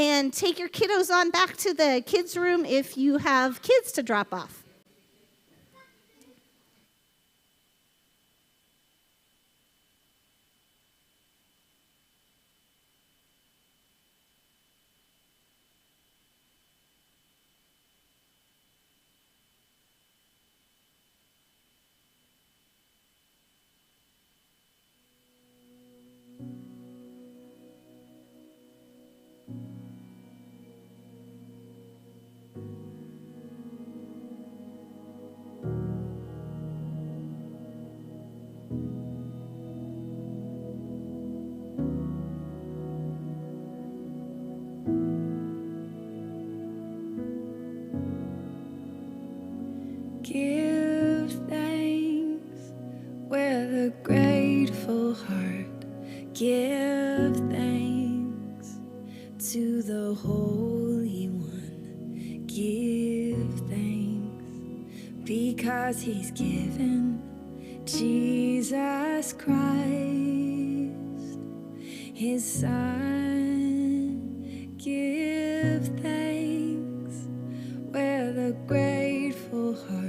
and take your kiddos on back to the kids' room if you have kids to drop off. Give thanks with a grateful heart. Give thanks to the Holy One. Give thanks because He's given Jesus Christ, His Son. Give thanks with a grateful heart.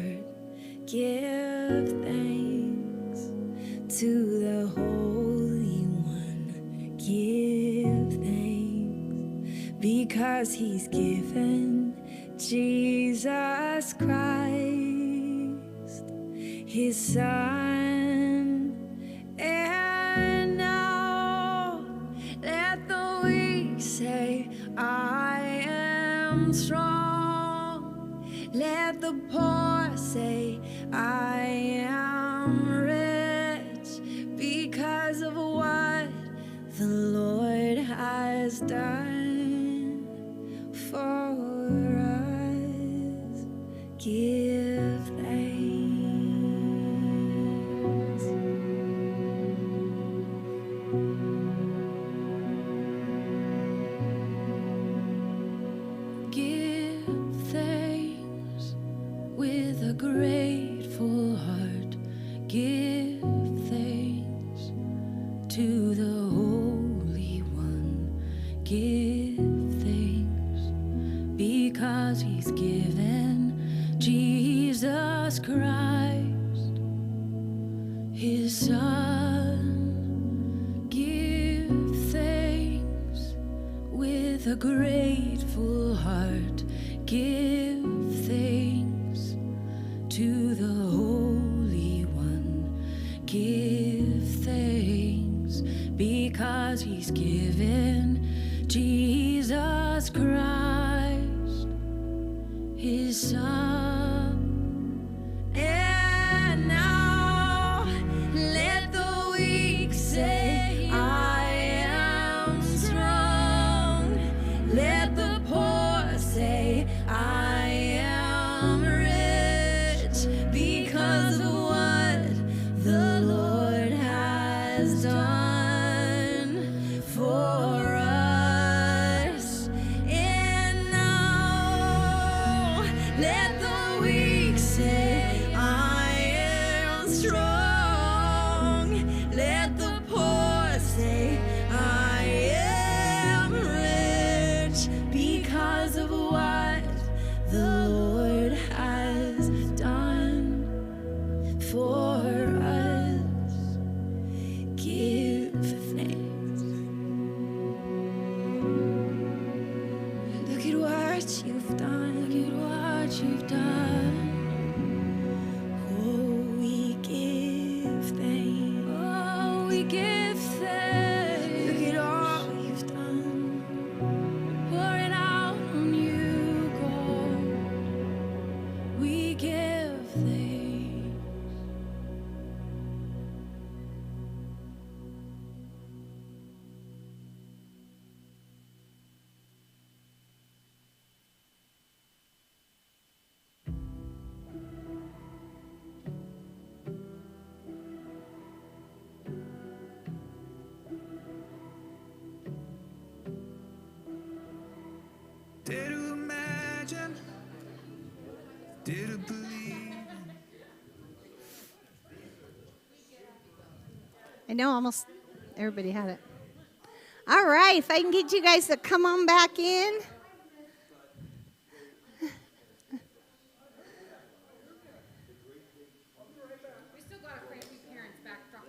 Give thanks to the Holy One. Give thanks because He's given Jesus Christ, His Son. And now let the weak say, I am strong. Let the poor say, I am rich because of what the Lord has done for us. Give thanks. Give thanks with a grateful heart. Give thanks to the Holy One. Give thanks because He's given Jesus Christ, His Son. Give thanks with a grateful heart. Give thanks to the Holy One. Give thanks because He's given Jesus Christ, His Son. And now let the weak say, I am strong. Let the poor say, I am rich because of what the Lord has done for us. And now let the weak say, I am strong. Let the poor say, I am rich because of what the Lord has done for us. Give thanks. Look at what you've done. Look at what you've done. Oh, we give thanks. Oh, we give thanks. Look at all you've done. Pour it out on you, God. We give thanks. Dare to imagine, dare to believe. I know almost everybody had it. All right, if I can get you guys to come on back in.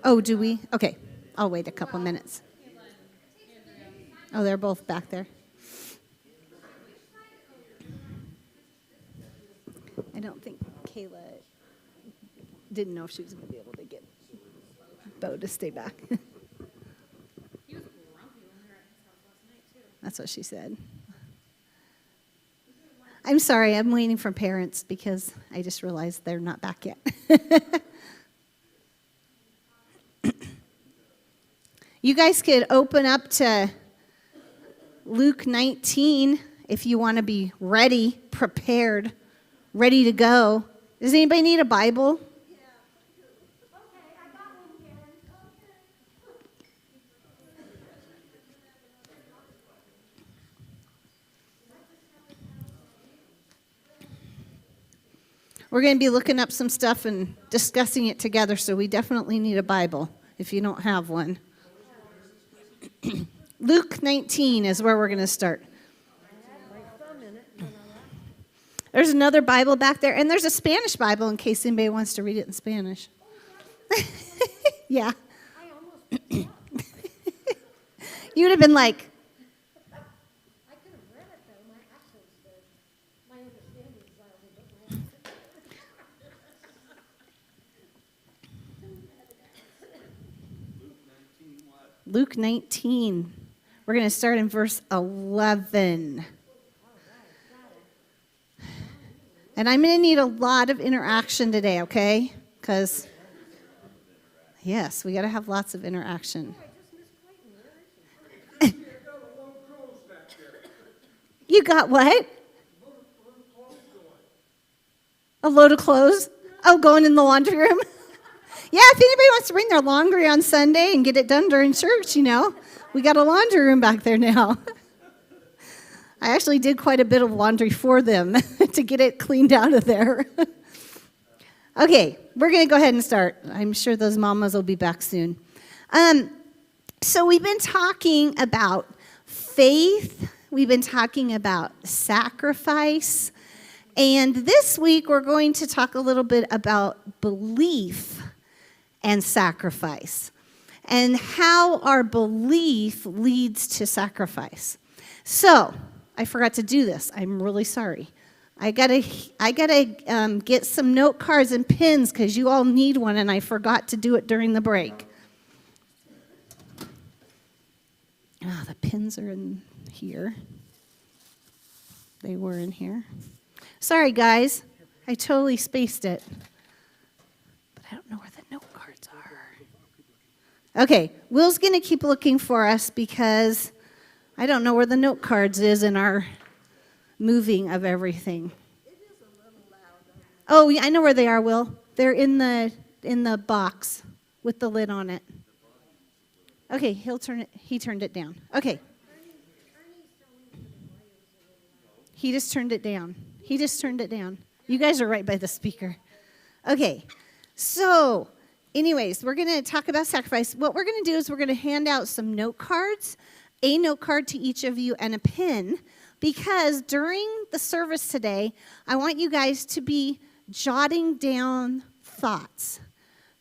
Oh, do we? Okay, I'll wait a couple minutes. Oh, they're both back there. I don't think Kayla didn't know if she was going to be able to get Bo to stay back. That's what she said. I'm sorry, I'm waiting for parents because I just realized they're not back yet. You guys could open up to Luke 19 if you want to be ready, prepared, ready to go. Does anybody need a Bible? Yeah. Okay, I got one, Karen. We're going to be looking up some stuff and discussing it together, so we definitely need a Bible if you don't have one. Luke 19 is where we're going to start. There's another Bible back there, and there's a Spanish Bible in case anybody wants to read it in Spanish. Yeah. You would have been like, I could have read it, though. My accent's good. My understanding is lousy, but my accent. Luke 19. We're going to start in verse 11. And I'm going to need a lot of interaction today, okay? Because, yes, we got to have lots of interaction. You got what? A load of clothes? Oh, going in the laundry room? Yeah, if anybody wants to bring their laundry on Sunday and get it done during church, we got a laundry room back there now. I actually did quite a bit of laundry for them to get it cleaned out of there. Okay, we're going to go ahead and start. I'm sure those mamas will be back soon. So we've been talking about faith. We've been talking about sacrifice. And this week we're going to talk a little bit about belief and sacrifice, and how our belief leads to sacrifice. So, I forgot to do this. I'm really sorry. I gotta get some note cards and pens because you all need one, and I forgot to do it during the break. Ah, the pens are in here. They were in here. Sorry, guys. I totally spaced it. But I don't know where the note cards are. Okay, Will's going to keep looking for us because I don't know where the note cards is in our moving of everything. It is a little loud. Oh, yeah, I know where they are, Will. They're in the box with the lid on it. Okay, he turned it down. Okay. He just turned it down. You guys are right by the speaker. Okay. So, anyways, we're going to talk about sacrifice. What we're going to do is we're going to hand out some note cards, a note card to each of you and a pen, because during the service today, I want you guys to be jotting down thoughts.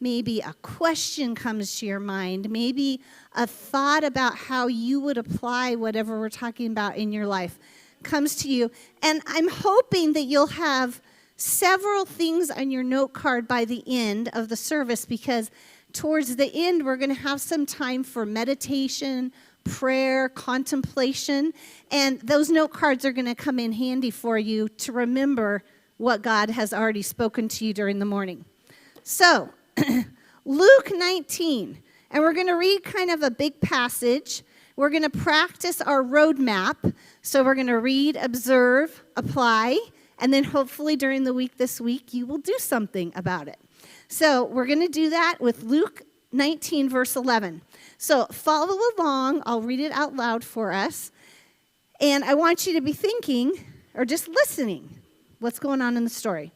Maybe a question comes to your mind. Maybe a thought about how you would apply whatever we're talking about in your life comes to you. And I'm hoping that you'll have several things on your note card by the end of the service, because towards the end, we're going to have some time for meditation, prayer, contemplation, and those note cards are going to come in handy for you to remember what God has already spoken to you during the morning. So, Luke 19, and we're going to read kind of a big passage. We're going to practice our roadmap. So we're going to read, observe, apply, and then hopefully during the week this week, you will do something about it. So we're going to do that with Luke 19, verse 11. So follow along. I'll read it out loud for us. And I want you to be thinking, or just listening, what's going on in the story.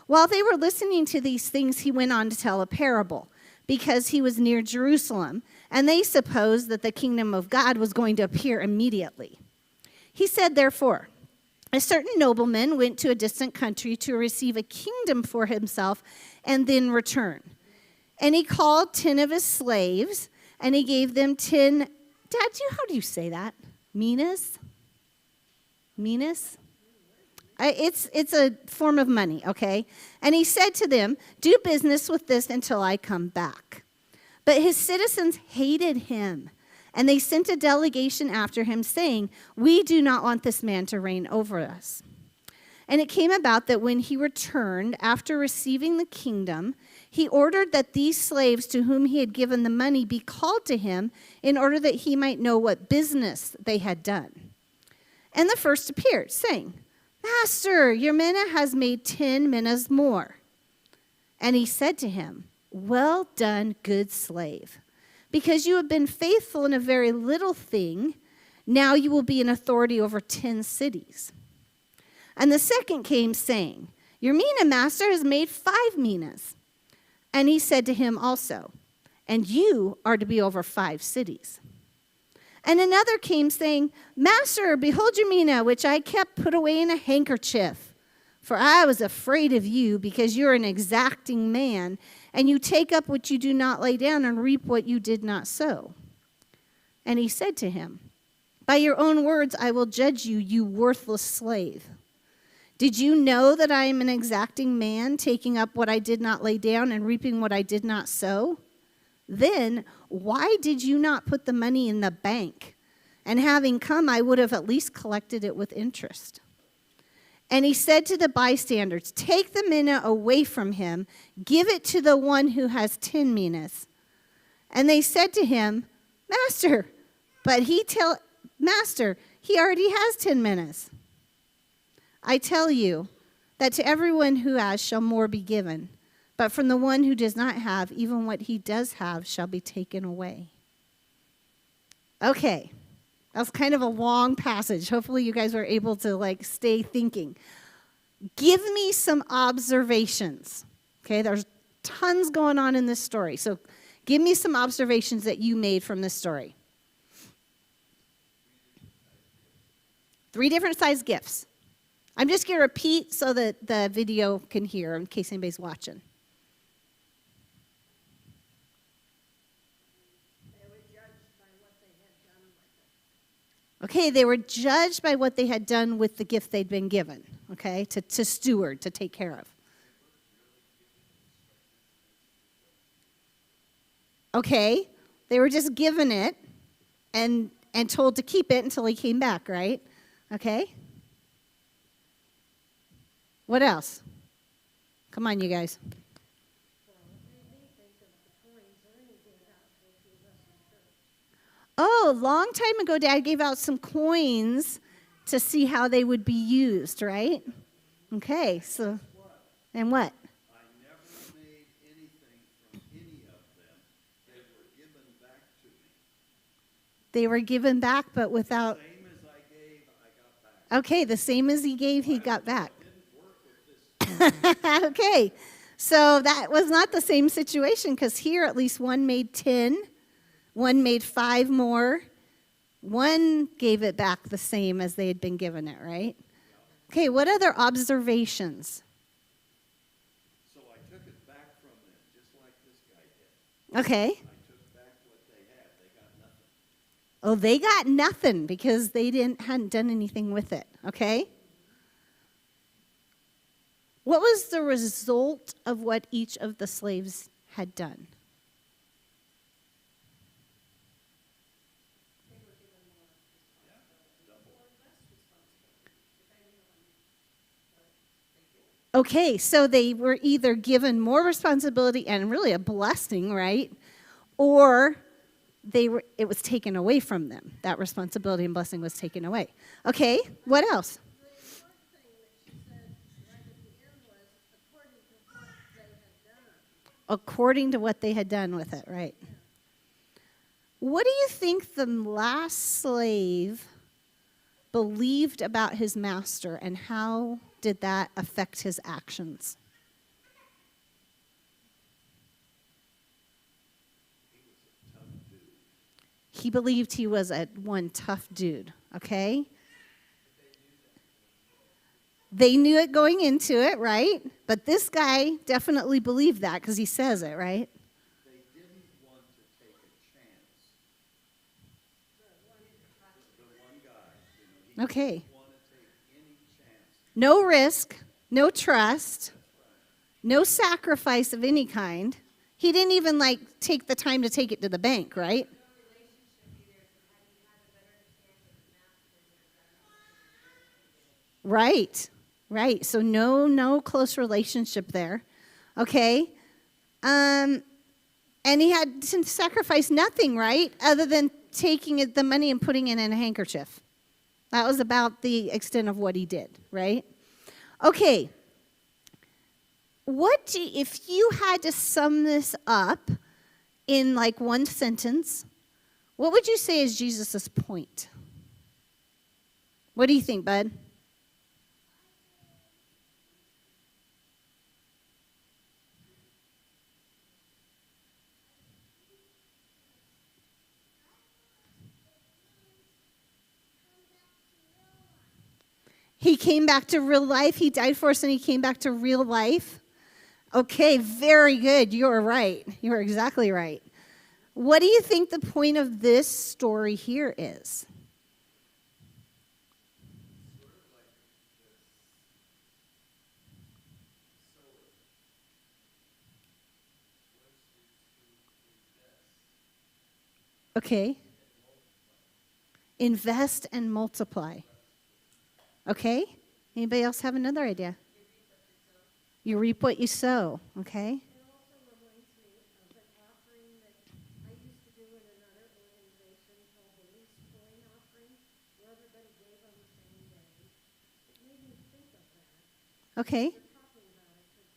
While they were listening to these things, he went on to tell a parable. because he was near Jerusalem, and they supposed that the kingdom of God was going to appear immediately. He said, therefore, a certain nobleman went to a distant country to receive a kingdom for himself and then return. And he called 10 of his slaves, and he gave them 10, Dad, how do you say that? Minas? Minas? It's a form of money, okay? And he said to them, do business with this until I come back. But his citizens hated him, and they sent a delegation after him, saying, we do not want this man to reign over us. And it came about that when he returned, after receiving the kingdom, he ordered that these slaves to whom he had given the money be called to him in order that he might know what business they had done. And the first appeared, saying, Master, your mina has made 10 minas more. And he said to him, well done, good slave. Because you have been faithful in a very little thing, now you will be in authority over 10 cities. And the second came, saying, your mina, master, has made 5 minas. And he said to him also, and you are to be over 5 cities. And another came, saying, Master, behold your mina, which I kept put away in a handkerchief. For I was afraid of you, because you're an exacting man, and you take up what you do not lay down and reap what you did not sow. And he said to him, by your own words I will judge you, you worthless slave. Did you know that I am an exacting man, taking up what I did not lay down and reaping what I did not sow? Then why did you not put the money in the bank? And having come, I would have at least collected it with interest. And he said to the bystanders, take the mina away from him, give it to the one who has 10 minas. And they said to him, Master, he already has 10 minas. I tell you that to everyone who has shall more be given, but from the one who does not have, even what he does have shall be taken away. Okay, that's kind of a long passage. Hopefully you guys were able to stay thinking. Give me some observations. Okay, there's tons going on in this story. So give me some observations that you made from this story. 3 different size gifts. I'm just going to repeat so that the video can hear in case anybody's watching. Okay, they were judged by what they had done with the gift they'd been given, okay, to steward, to take care of. Okay, they were just given it and told to keep it until he came back, right? Okay. What else? Come on, you guys. Oh, a long time ago, Dad gave out some coins to see how they would be used, right? Okay, so, and what? I never made anything from any of them. They were given back to me. They were given back, but without... Same as I gave, I got back. Okay, the same as he gave, he got back. Didn't work with this. Okay, so that was not the same situation, because here at least one made 10, one made 5 more, one gave it back the same as they had been given it, right? Okay, what other observations? So I took it back from them, just like this guy did. Okay. I took back what they had. They got nothing. Oh, they got nothing because they hadn't done anything with it, okay? What was the result of what each of the slaves had done? Okay, so they were either given more responsibility and really a blessing, right? Or it was taken away from them. That responsibility and blessing was taken away. Okay, what else? According to what they had done with it, right? What do you think the last slave believed about his master, and how did that affect his actions? he believed he was one tough dude, okay? They knew it going into it, right? But this guy definitely believed that because he says it, right? They didn't want to take a chance. The one guy, he Okay. didn't want to take any chance. No risk, no trust, no sacrifice of any kind. He didn't even take the time to take it to the bank, right? Right, right. So no close relationship there. Okay. And he had to sacrifice nothing, right? Other than taking the money and putting it in a handkerchief. That was about the extent of what he did, right? Okay. If you had to sum this up in one sentence, what would you say is Jesus' point? What do you think, bud? He came back to real life. He died for us and he came back to real life. Okay, very good. You're right. You're exactly right. What do you think the point of this story here is? Okay. Invest and multiply. Okay. Anybody else have another idea? You reap what you sow. Okay. It also reminds me of an offering that I used to do in another organization called the lease coin offering, where everybody gave on the same day. It made me think of that. Okay. We're talking about it, because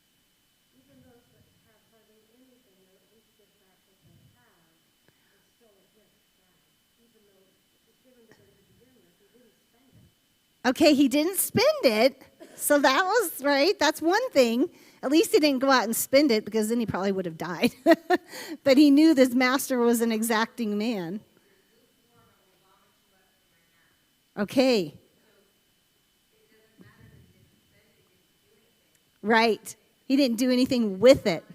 even those that have hardly anything, they at least give back what they have. It's still a gift back, even though it was given to them to begin with. He didn't spend it. Okay, he didn't spend it. So that was right. That's one thing. At least he didn't go out and spend it because then he probably would have died. But he knew this master was an exacting man. Okay. Right. He didn't do anything with it.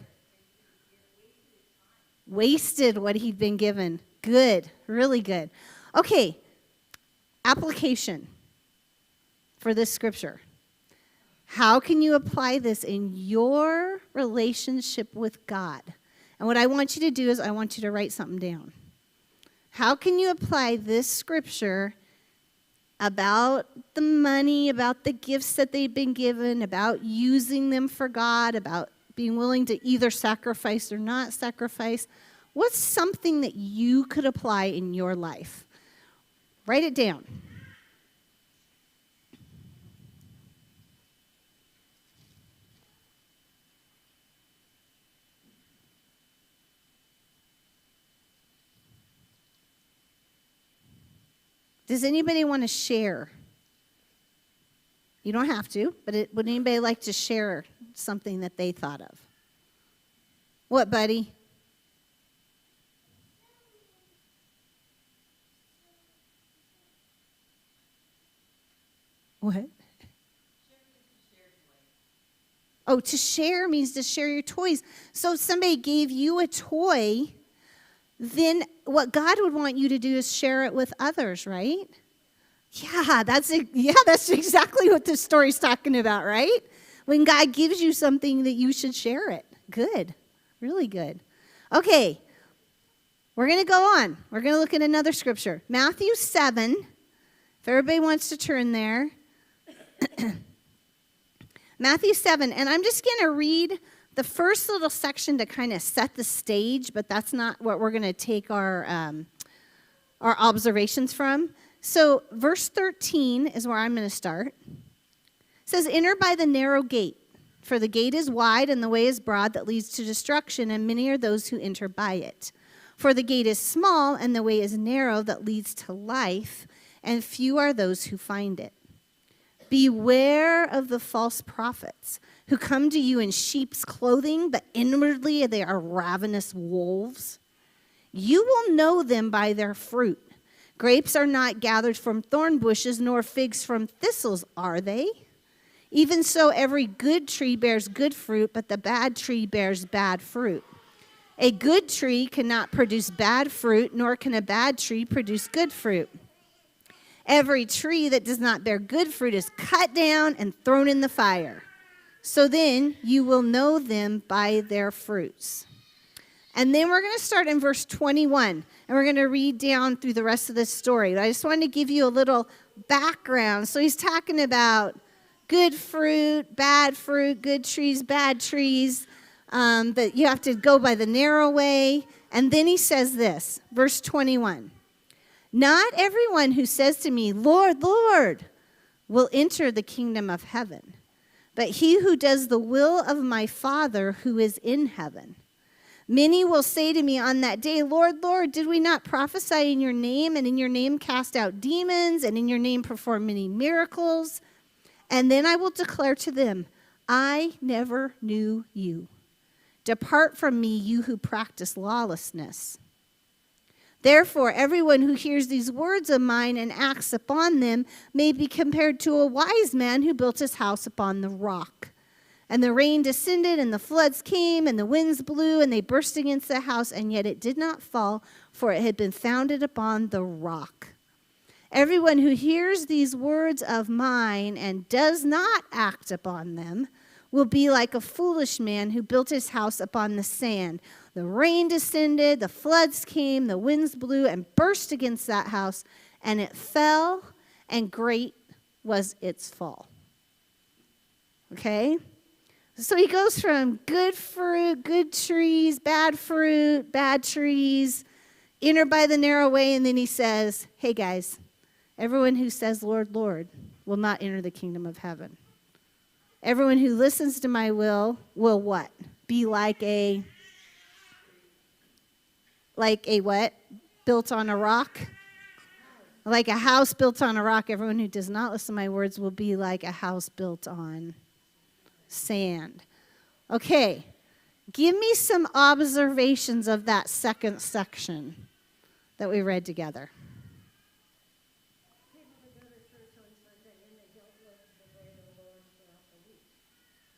Wasted what he'd been given. Good. Really good. Okay. Application for this scripture. How can you apply this in your relationship with God? And what I want you to do is I want you to write something down. How can you apply this scripture about the money, about the gifts that they've been given, about using them for God, about being willing to either sacrifice or not sacrifice? What's something that you could apply in your life? Write it down. Does anybody want to share? You don't have to, but would anybody like to share something that they thought of? What, buddy? What? Oh, to share means to share your toys. So if somebody gave you a toy, then what God would want you to do is share it with others, right? Yeah, that's exactly what this story's talking about, right? When God gives you something that you should share it. Good. Really good. Okay. We're going to go on. We're going to look at another scripture. Matthew 7. If everybody wants to turn there. Matthew 7. And I'm just going to read the first little section to kind of set the stage, but that's not what we're going to take our observations from. So verse 13 is where I'm going to start. It says, enter by the narrow gate, for the gate is wide and the way is broad that leads to destruction, and many are those who enter by it. For the gate is small and the way is narrow that leads to life, and few are those who find it. Beware of the false prophets who come to you in sheep's clothing, but inwardly they are ravenous wolves. You will know them by their fruit. Grapes are not gathered from thorn bushes, nor figs from thistles, are they? Even so, every good tree bears good fruit, but the bad tree bears bad fruit. A good tree cannot produce bad fruit, nor can a bad tree produce good fruit. Every tree that does not bear good fruit is cut down and thrown in the fire. So then you will know them by their fruits. And then we're going to start in verse 21, and we're going to read down through the rest of this story. I just wanted to give you a little background. So he's talking about good fruit, good trees, bad trees, that you have to go by the narrow way. And then he says this, verse 21. Not everyone who says to me, Lord, Lord, will enter the kingdom of heaven, but he who does the will of my Father who is in heaven. Many will say to me on that day, Lord, Lord, did we not prophesy in your name, and in your name cast out demons, and in your name perform many miracles? And then I will declare to them, I never knew you. Depart from me, you who practice lawlessness. Therefore, everyone who hears these words of mine and acts upon them may be compared to a wise man who built his house upon the rock. And the rain descended, and the floods came, and the winds blew, and they burst against the house, and yet it did not fall, for it had been founded upon the rock. Everyone who hears these words of mine and does not act upon them will be like a foolish man who built his house upon the sand. The rain descended, the floods came, the winds blew and burst against that house, and it fell, and great was its fall. Okay? So he goes from good fruit, good trees, bad fruit, bad trees, enter by the narrow way, and then he says, hey guys, everyone who says, Lord, Lord, will not enter the kingdom of heaven. Everyone who listens to my will what? Be like a what? Built on a rock? Like a house built on a rock. Everyone who does not listen to my words will be like a house built on sand. Okay. Give me some observations of that second section that we read together.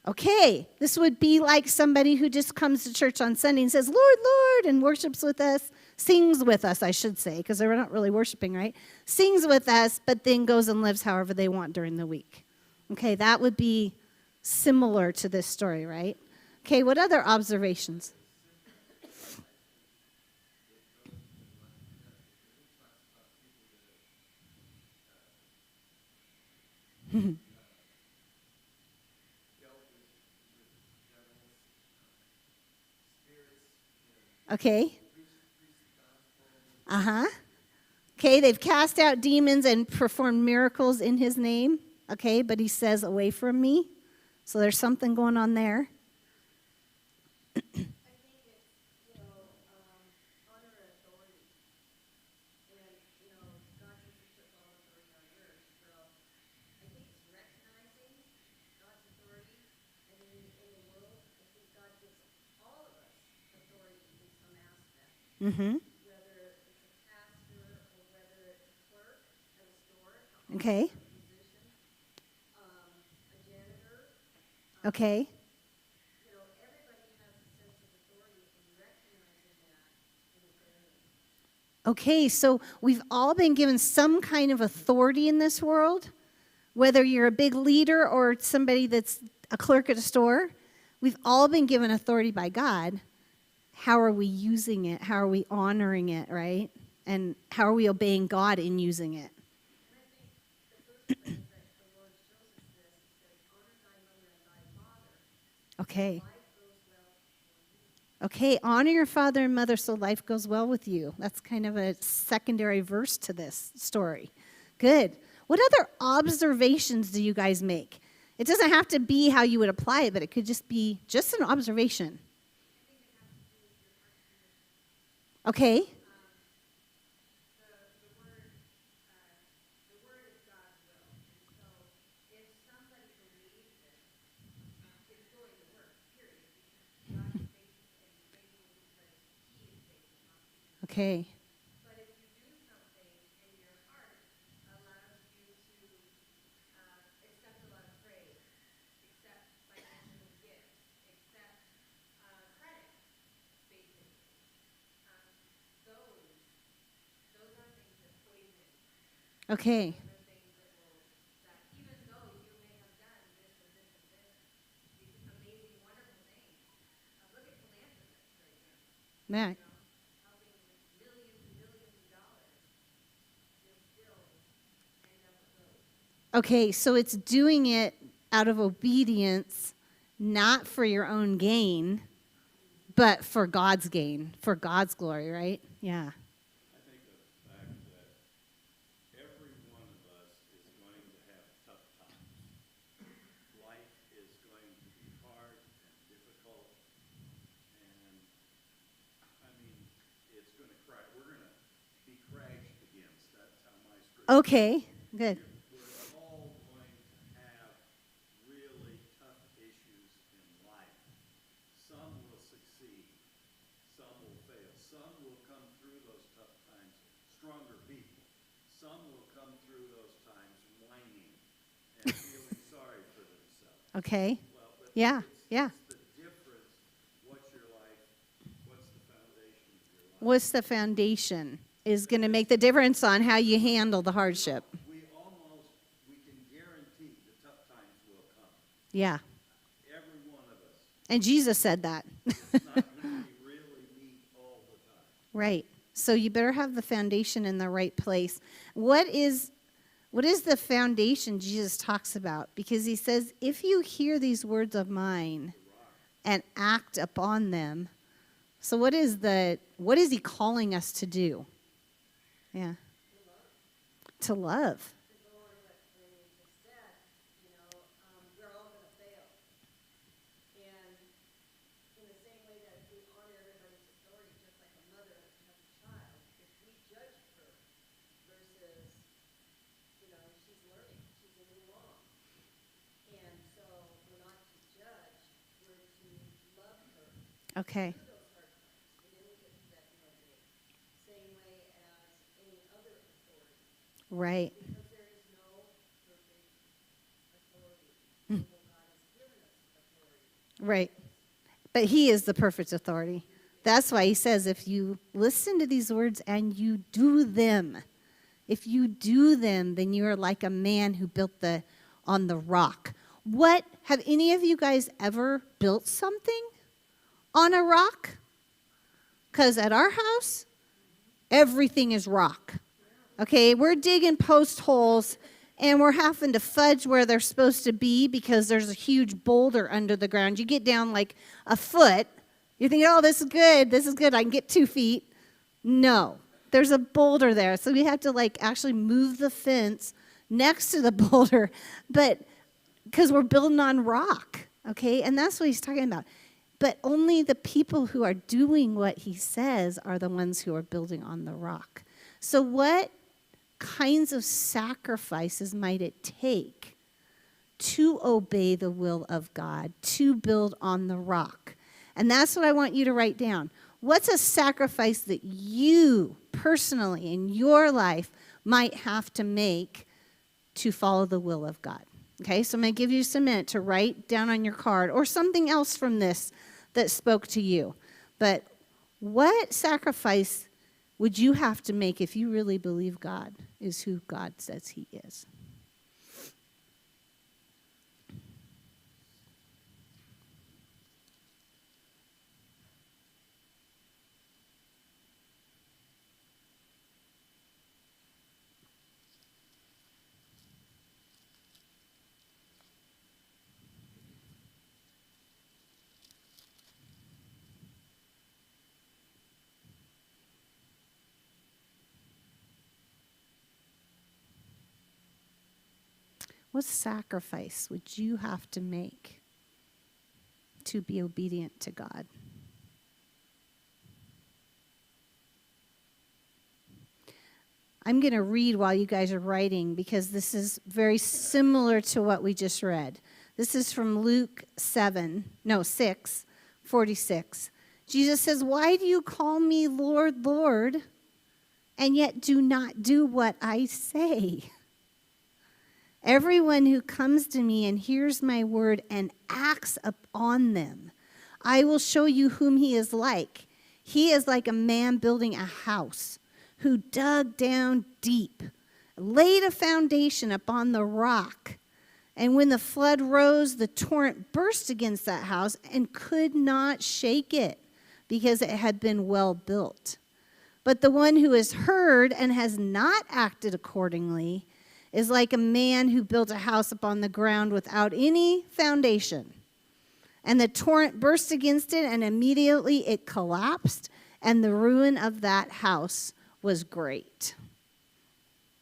Okay, this would be like somebody who just comes to church on Sunday and says, Lord, Lord, and worships with us, sings with us, I should say, because they're not really worshiping, right? Sings with us, but then goes and lives however they want during the week. Okay, that would be similar to this story, right? Okay, what other observations? Okay. Okay, they've cast out demons and performed miracles in his name. Okay, but he says, away from me. So there's something going on there. I think it's, honor authority. And, God just took all authority on earth. So I think it's recognizing God's authority. And in the world, I think God gives all of us authority in some aspect. Mm-hmm. Whether it's a pastor or whether it's a clerk at a store. Okay. A musician, a janitor. Okay. Everybody has a sense of authority and recognizing that in this area. Okay, so we've all been given some kind of authority in this world, whether you're a big leader or somebody that's a clerk at a store. We've all been given authority by God. How are we using it? How are we honoring it, right? And how are we obeying God in using it? Okay. Okay, honor your father and mother so life goes well with you. That's kind of a secondary verse to this story. Good. What other observations do you guys make? It doesn't have to be how you would apply it, but it could just be just an observation. Okay. Okay. But if you do something and your heart allows you to accept a lot of praise, accept financial gifts, accept credit, basically, those are things that poison. Okay. Those are things that will, that even though you may have done this and this and this, these amazing, wonderful things. Look at Klamath right now. Yeah. Helping with millions and millions of dollars, you'll still end up with those. Okay, so it's doing it out of obedience, not for your own gain, but for God's gain, for God's glory, right? Yeah. I think of the fact that every one of us is going to have tough times. Life is going to be hard and difficult, and I mean, it's going to crash. We're going to be crashed against. That's how my scripture. Okay, good. We're all going to have really tough issues in life. Some will succeed, some will fail. Some will come through those tough times stronger people. Some will come through those times whining and feeling sorry for themselves. Okay. Well, but Yeah, it's, yeah. it's the difference. What's your life? What's the foundation of your life? What's the foundation is going to make the difference on how you handle the hardship. We can guarantee the tough times will come. Yeah. Every one of us. And Jesus said that. It's not going to be really neat all the time. Right. So you better have the foundation in the right place. What is the foundation Jesus talks about? Because he says, if you hear these words of mine and act upon them. So what is he calling us to do? Yeah. To love. To go on what Randy just said, we're all going to fail. And in the same way that we honor everybody's authority, just like a mother has a child, if we judge her versus, she's learning, she's a new mom. And so we're not to judge, we're to love her. Okay. Through those hard times, and then we get to that middle day. Same way as any other authority. Right. Because there is no perfect authority. Well, God has given us authority. Right. But he is the perfect authority. That's why he says, if you listen to these words and you do them, if you do them, then you are like a man who built on the rock. Have any of you guys ever built something on a rock? Because at our house, everything is rock. Okay, we're digging post holes and we're having to fudge where they're supposed to be because there's a huge boulder under the ground. You get down like a foot, you're thinking, oh, this is good, I can get 2 feet. No, there's a boulder there. So we have to actually move the fence next to the boulder, but because we're building on rock, okay? And that's what he's talking about. But only the people who are doing what he says are the ones who are building on the rock. So what kinds of sacrifices might it take to obey the will of God, to build on the rock? And that's what I want you to write down. What's a sacrifice that you personally in your life might have to make to follow the will of God? Okay, so I'm going to give you some minute to write down on your card or something else from this that spoke to you. But what sacrifice would you have to make if you really believe God is who God says he is? What sacrifice would you have to make to be obedient to God? I'm going to read while you guys are writing because this is very similar to what we just read. This is from Luke 6:46. Jesus says, why do you call me Lord, Lord, and yet do not do what I say? Everyone who comes to me and hears my word and acts upon them, I will show you whom he is like. He is like a man building a house who dug down deep, laid a foundation upon the rock. And when the flood rose, the torrent burst against that house and could not shake it because it had been well built. But the one who has heard and has not acted accordingly is like a man who built a house upon the ground without any foundation. And the torrent burst against it, and immediately it collapsed, and the ruin of that house was great.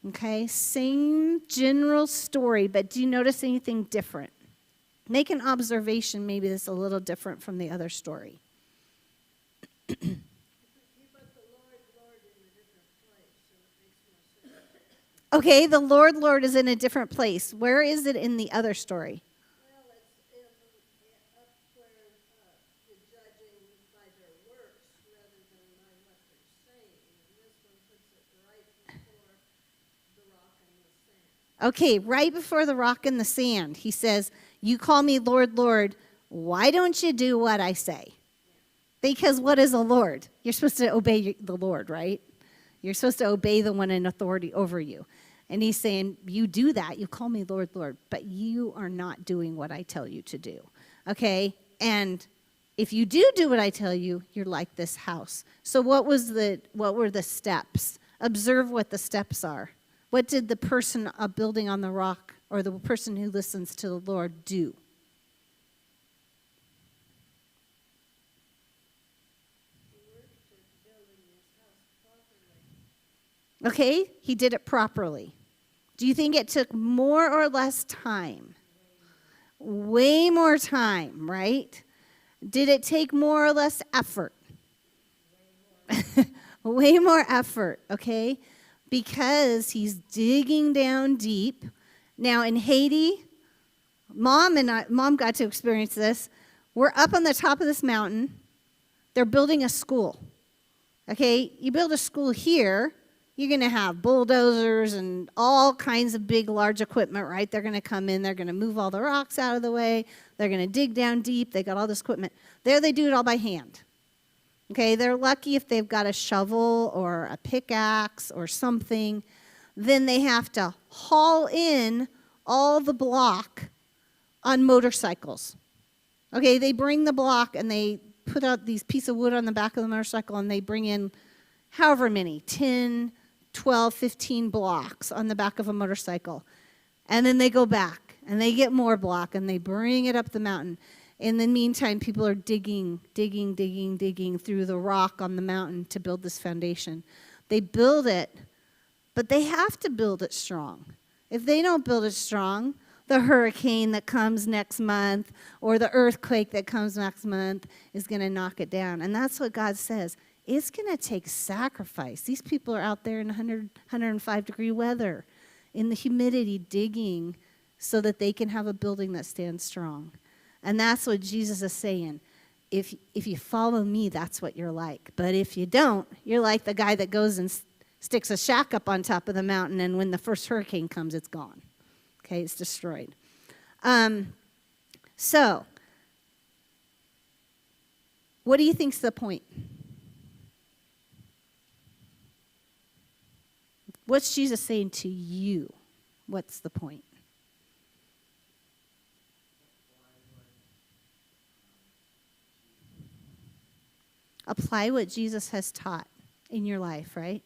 Okay, same general story, but do you notice anything different? Make an observation, maybe that's a little different from the other story. He put the Lord, Lord in a different place, so it makes more sense. Okay, the Lord, Lord is in a different place. Where is it in the other story? Well, it's up where you're judging by their works rather than by what they're saying. And this one puts it right before the rock and the sand. Okay, right before the rock and the sand, he says, you call me Lord, Lord. Why don't you do what I say? Because what is a Lord? You're supposed to obey the Lord, right? You're supposed to obey the one in authority over you. And he's saying, you do that. You call me Lord, Lord, but you are not doing what I tell you to do. Okay? And if you do what I tell you, you're like this house. So what were the steps? Observe what the steps are. What did the person building on the rock or the person who listens to the Lord do? Okay, he did it properly. Do you think it took more or less time? Way more time, right? Did it take more or less effort? Way more effort, okay? Because he's digging down deep. Now in Haiti, Mom got to experience this. We're up on the top of this mountain. They're building a school. Okay, you build a school here, you're going to have bulldozers and all kinds of big, large equipment, right? They're going to come in. They're going to move all the rocks out of the way. They're going to dig down deep. They got all this equipment. There they do it all by hand. Okay, they're lucky if they've got a shovel or a pickaxe or something. Then they have to haul in all the block on motorcycles. Okay, they bring the block and they put out these pieces of wood on the back of the motorcycle and they bring in however many, 10, 12, 15 blocks on the back of a motorcycle. And then they go back and they get more block and they bring it up the mountain. In the meantime, people are digging through the rock on the mountain to build this foundation. They build it, but they have to build it strong. If they don't build it strong, the hurricane that comes next month or the earthquake that comes next month is going to knock it down. And that's what God says. It's going to take sacrifice. These people are out there in 105-degree weather, in the humidity, digging so that they can have a building that stands strong. And that's what Jesus is saying. If you follow me, that's what you're like. But if you don't, you're like the guy that goes and sticks a shack up on top of the mountain, and when the first hurricane comes, it's gone. Okay, it's destroyed. So, what do you think's the point? What's Jesus saying to you? What's the point? Apply what Jesus has taught in your life, right?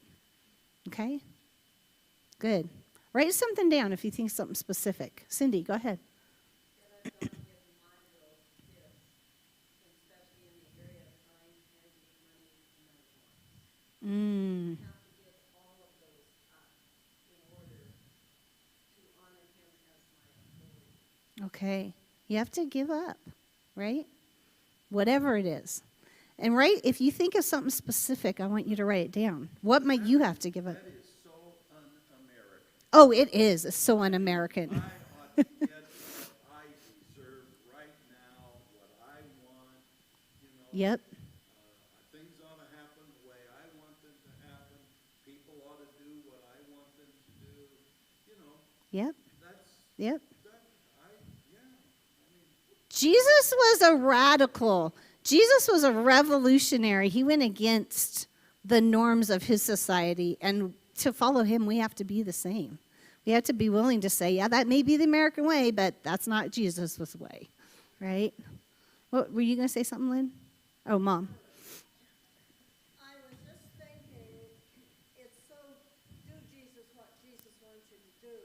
Okay? Good. Write something down if you think something specific. Cindy, go ahead. Mm. Okay. You have to give up, right? Whatever it is. And if you think of something specific, I want you to write it down. What might you have to give up? That is so un-American. Oh, it is. It's so un-American. I ought to get what I deserve right now, what I want, Yep. people ought to do what I want them to do. You know, Yep. that's, Yep. yeah, I mean, Jesus was a radical. Jesus was a revolutionary. He went against the norms of his society. And to follow him, we have to be the same. We have to be willing to say, yeah, that may be the American way, but that's not Jesus' way, right? What, were you going to say something, Lynn? Oh, Mom. I was just thinking, it's so, do Jesus what Jesus wants you to do.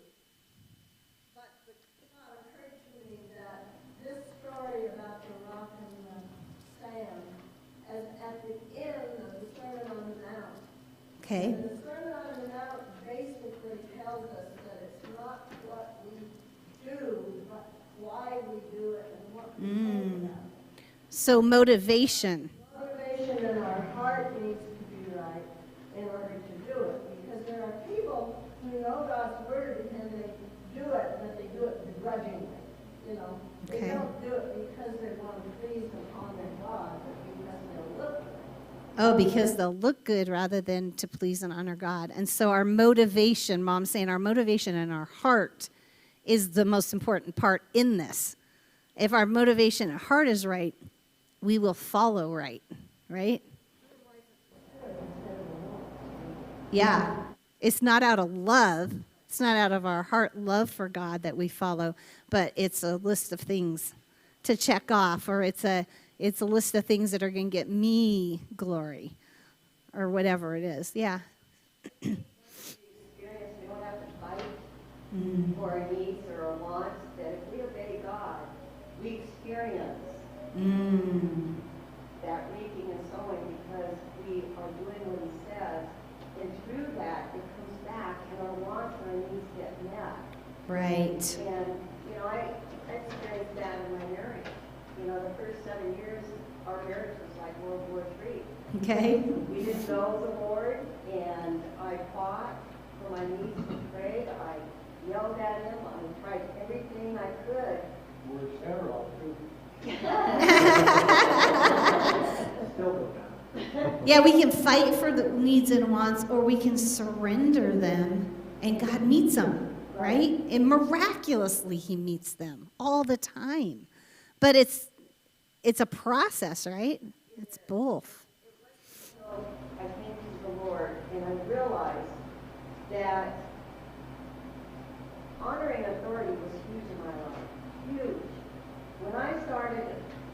But the thought occurred to me that this story about the rock and the sand, as at the end of the Sermon on the Mount. Okay. And the Sermon on the Mount basically tells us that it's not what we do, but why we do it and what we think about it. So motivation. Motivation in our heart needs to be right in order to do it. Because there are people who know God's word and they do it, but they do it begrudgingly. You know, they Okay. don't do it because they want to please and honor God, but because they look good. Oh, because they'll look good rather than to please and honor God. And so our motivation, Mom's saying, our motivation and our heart is the most important part in this. If our motivation and heart is right, we will follow right, right? Yeah. It's not out of love. It's not out of our heart love for God that we follow, but it's a list of things to check off, or it's a list of things that are going to get me glory, or whatever it is. Yeah. Experience, we don't have to fight for our needs or our wants, that if we obey God, we experience that reaping and sowing because we are doing what he says, and through that, it comes back, and our wants and our needs get met. Right. And, you know, I experienced that in my marriage. You know, the first 7 years, our marriage was like World War III. Okay. We didn't know the Lord, and I fought for my needs and prayed. I yelled at him. I tried everything I could. We're Sarah, too. Still Yeah, we can fight for the needs and wants, or we can surrender them, and God meets them, right? And miraculously, he meets them all the time. But it's a process, right? It's both. So I came to the Lord, and I realized that honoring authority was huge in my life. Huge. When I started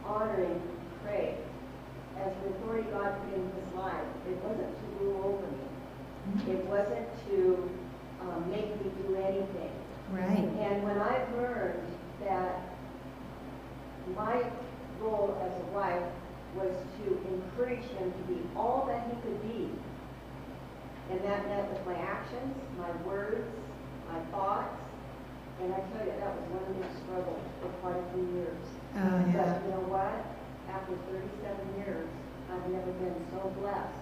honoring Craig as the authority God put in his life, it wasn't to rule over me. It wasn't to make me do anything. Right. And when I've learned that my role as a wife was to encourage him to be all that he could be, and that meant with my actions, my words, my thoughts, and I tell you, that was one big struggle for quite a few years. Oh, yeah. But you know what? After 37 years, I've never been so blessed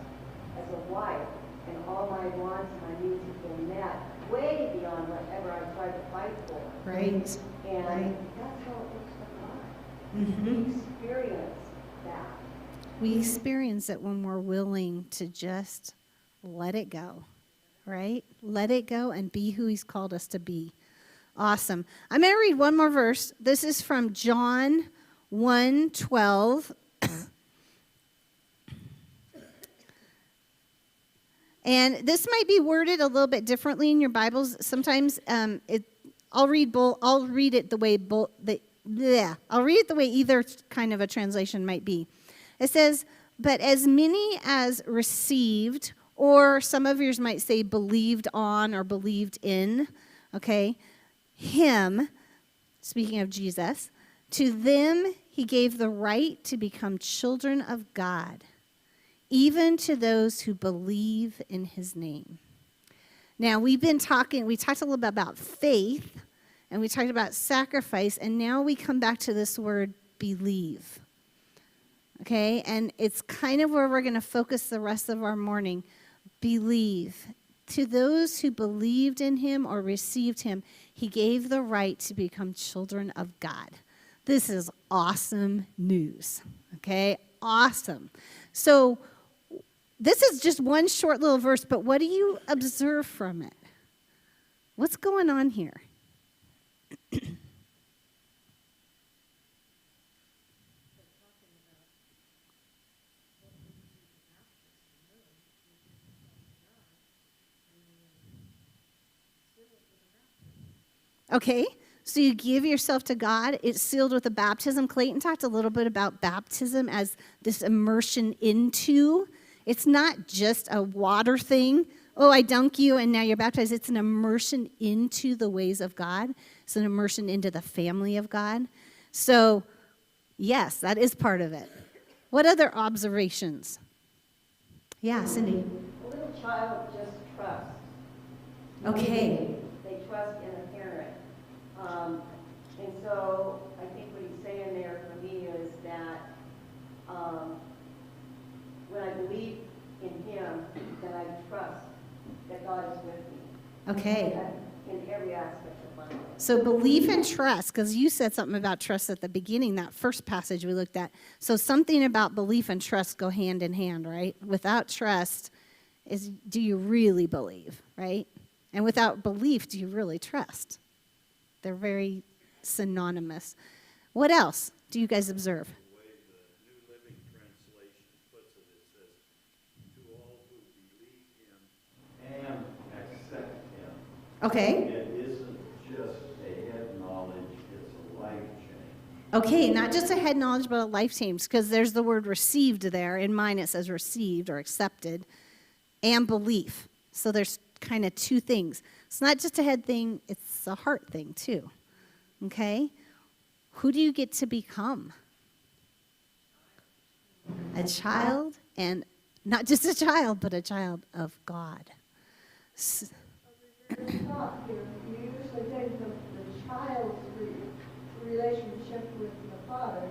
as a wife, and all my wants and my needs have been met, way beyond whatever I tried to fight for. Right. And Right. that's how it looks for God. Mm-hmm. We experience that. We experience it when we're willing to just let it go, right? Let it go and be who he's called us to be. Awesome. I'm going to read one more verse. This is from John 1:12. And this might be worded a little bit differently in your Bibles. Sometimes I'll read it the way I'll read it the way either kind of a translation might be. It says, "But as many as received," or some of yours might say believed on or believed in, okay, him, speaking of Jesus, to them he gave the right to become children of God, even to those who believe in his name. Now, we talked a little bit about faith, and we talked about sacrifice, and now we come back to this word believe. Okay, and it's kind of where we're going to focus the rest of our morning. Believe. To those who believed in him or received him, he gave the right to become children of God. This is awesome news. Okay, awesome. So this is just one short little verse, but what do you observe from it? What's going on here? Okay, so you give yourself to God. It's sealed with a baptism. Clayton talked a little bit about baptism as this immersion into. It's not just a water thing. Oh, I dunk you and now you're baptized. It's an immersion into the ways of God. It's an immersion into the family of God. So, yes, that is part of it. What other observations? Yeah, Cindy. A little child just trusts. Okay. They trust in a parent. And so I think what he's saying there for me is that when I believe in him, that I trust that God is with me. Okay. In every aspect of my life. So belief and trust, because you said something about trust at the beginning, that first passage we looked at. So something about belief and trust go hand in hand, right? Without trust, do you really believe, right? And without belief, do you really trust? They're very synonymous. What else do you guys observe? The way the New Living Translation puts it, it says, to all who believe him and accept him. Okay. It isn't just a head knowledge, it's a life change. Okay, not just a head knowledge, but a life change, because there's the word received there. In mine it says received or accepted, and belief. So there's kind of two things. It's not just a head thing, it's a heart thing too. Okay? Who do you get to become? A child, and not just a child, but a child of God. Thought here, you usually think of the child's relationship with the father,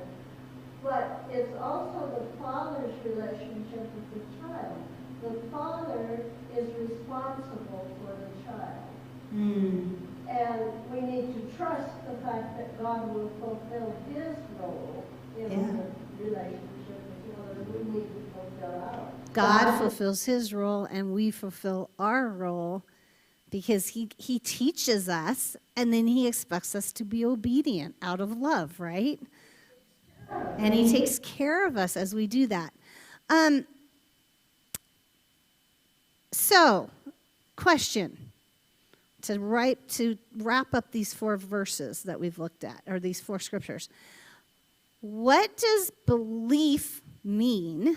but it's also the father's relationship with the child. The father is responsible for the child. And we need to trust the fact that God will fulfill his role in the relationship as well as we need to fulfill ours. God fulfills his role, and we fulfill our role because he teaches us, and then he expects us to be obedient out of love, right? And he takes care of us as we do that. So, question. To wrap up these 4 verses that we've looked at, or these 4 scriptures. What does belief mean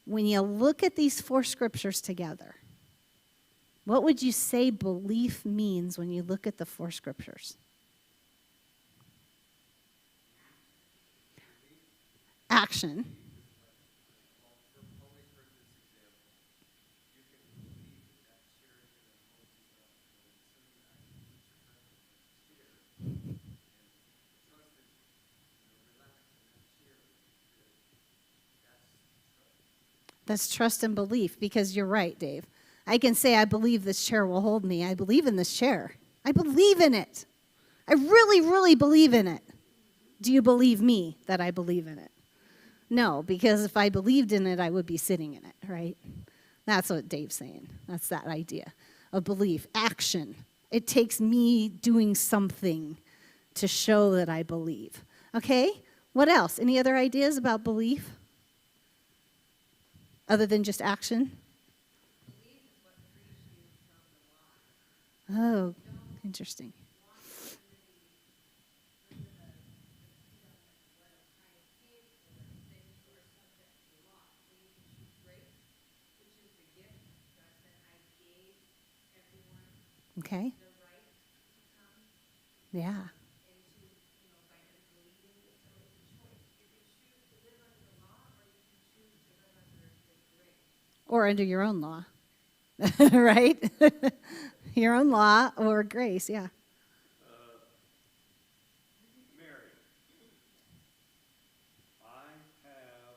when you look at these 4 scriptures together? What would you say belief means when you look at the 4 scriptures? Action. That's trust and belief, because you're right, Dave. I can say, I believe this chair will hold me. I believe in this chair. I believe in it. I really, really believe in it. Do you believe me that I believe in it? No, because if I believed in it, I would be sitting in it, right? That's what Dave's saying. That's that idea of belief. Action. It takes me doing something to show that I believe. Okay? What else? Any other ideas about belief? Other than just action? Oh, interesting. Okay. Yeah. Or under your own law, right? Your own law or grace, yeah. Mary, I have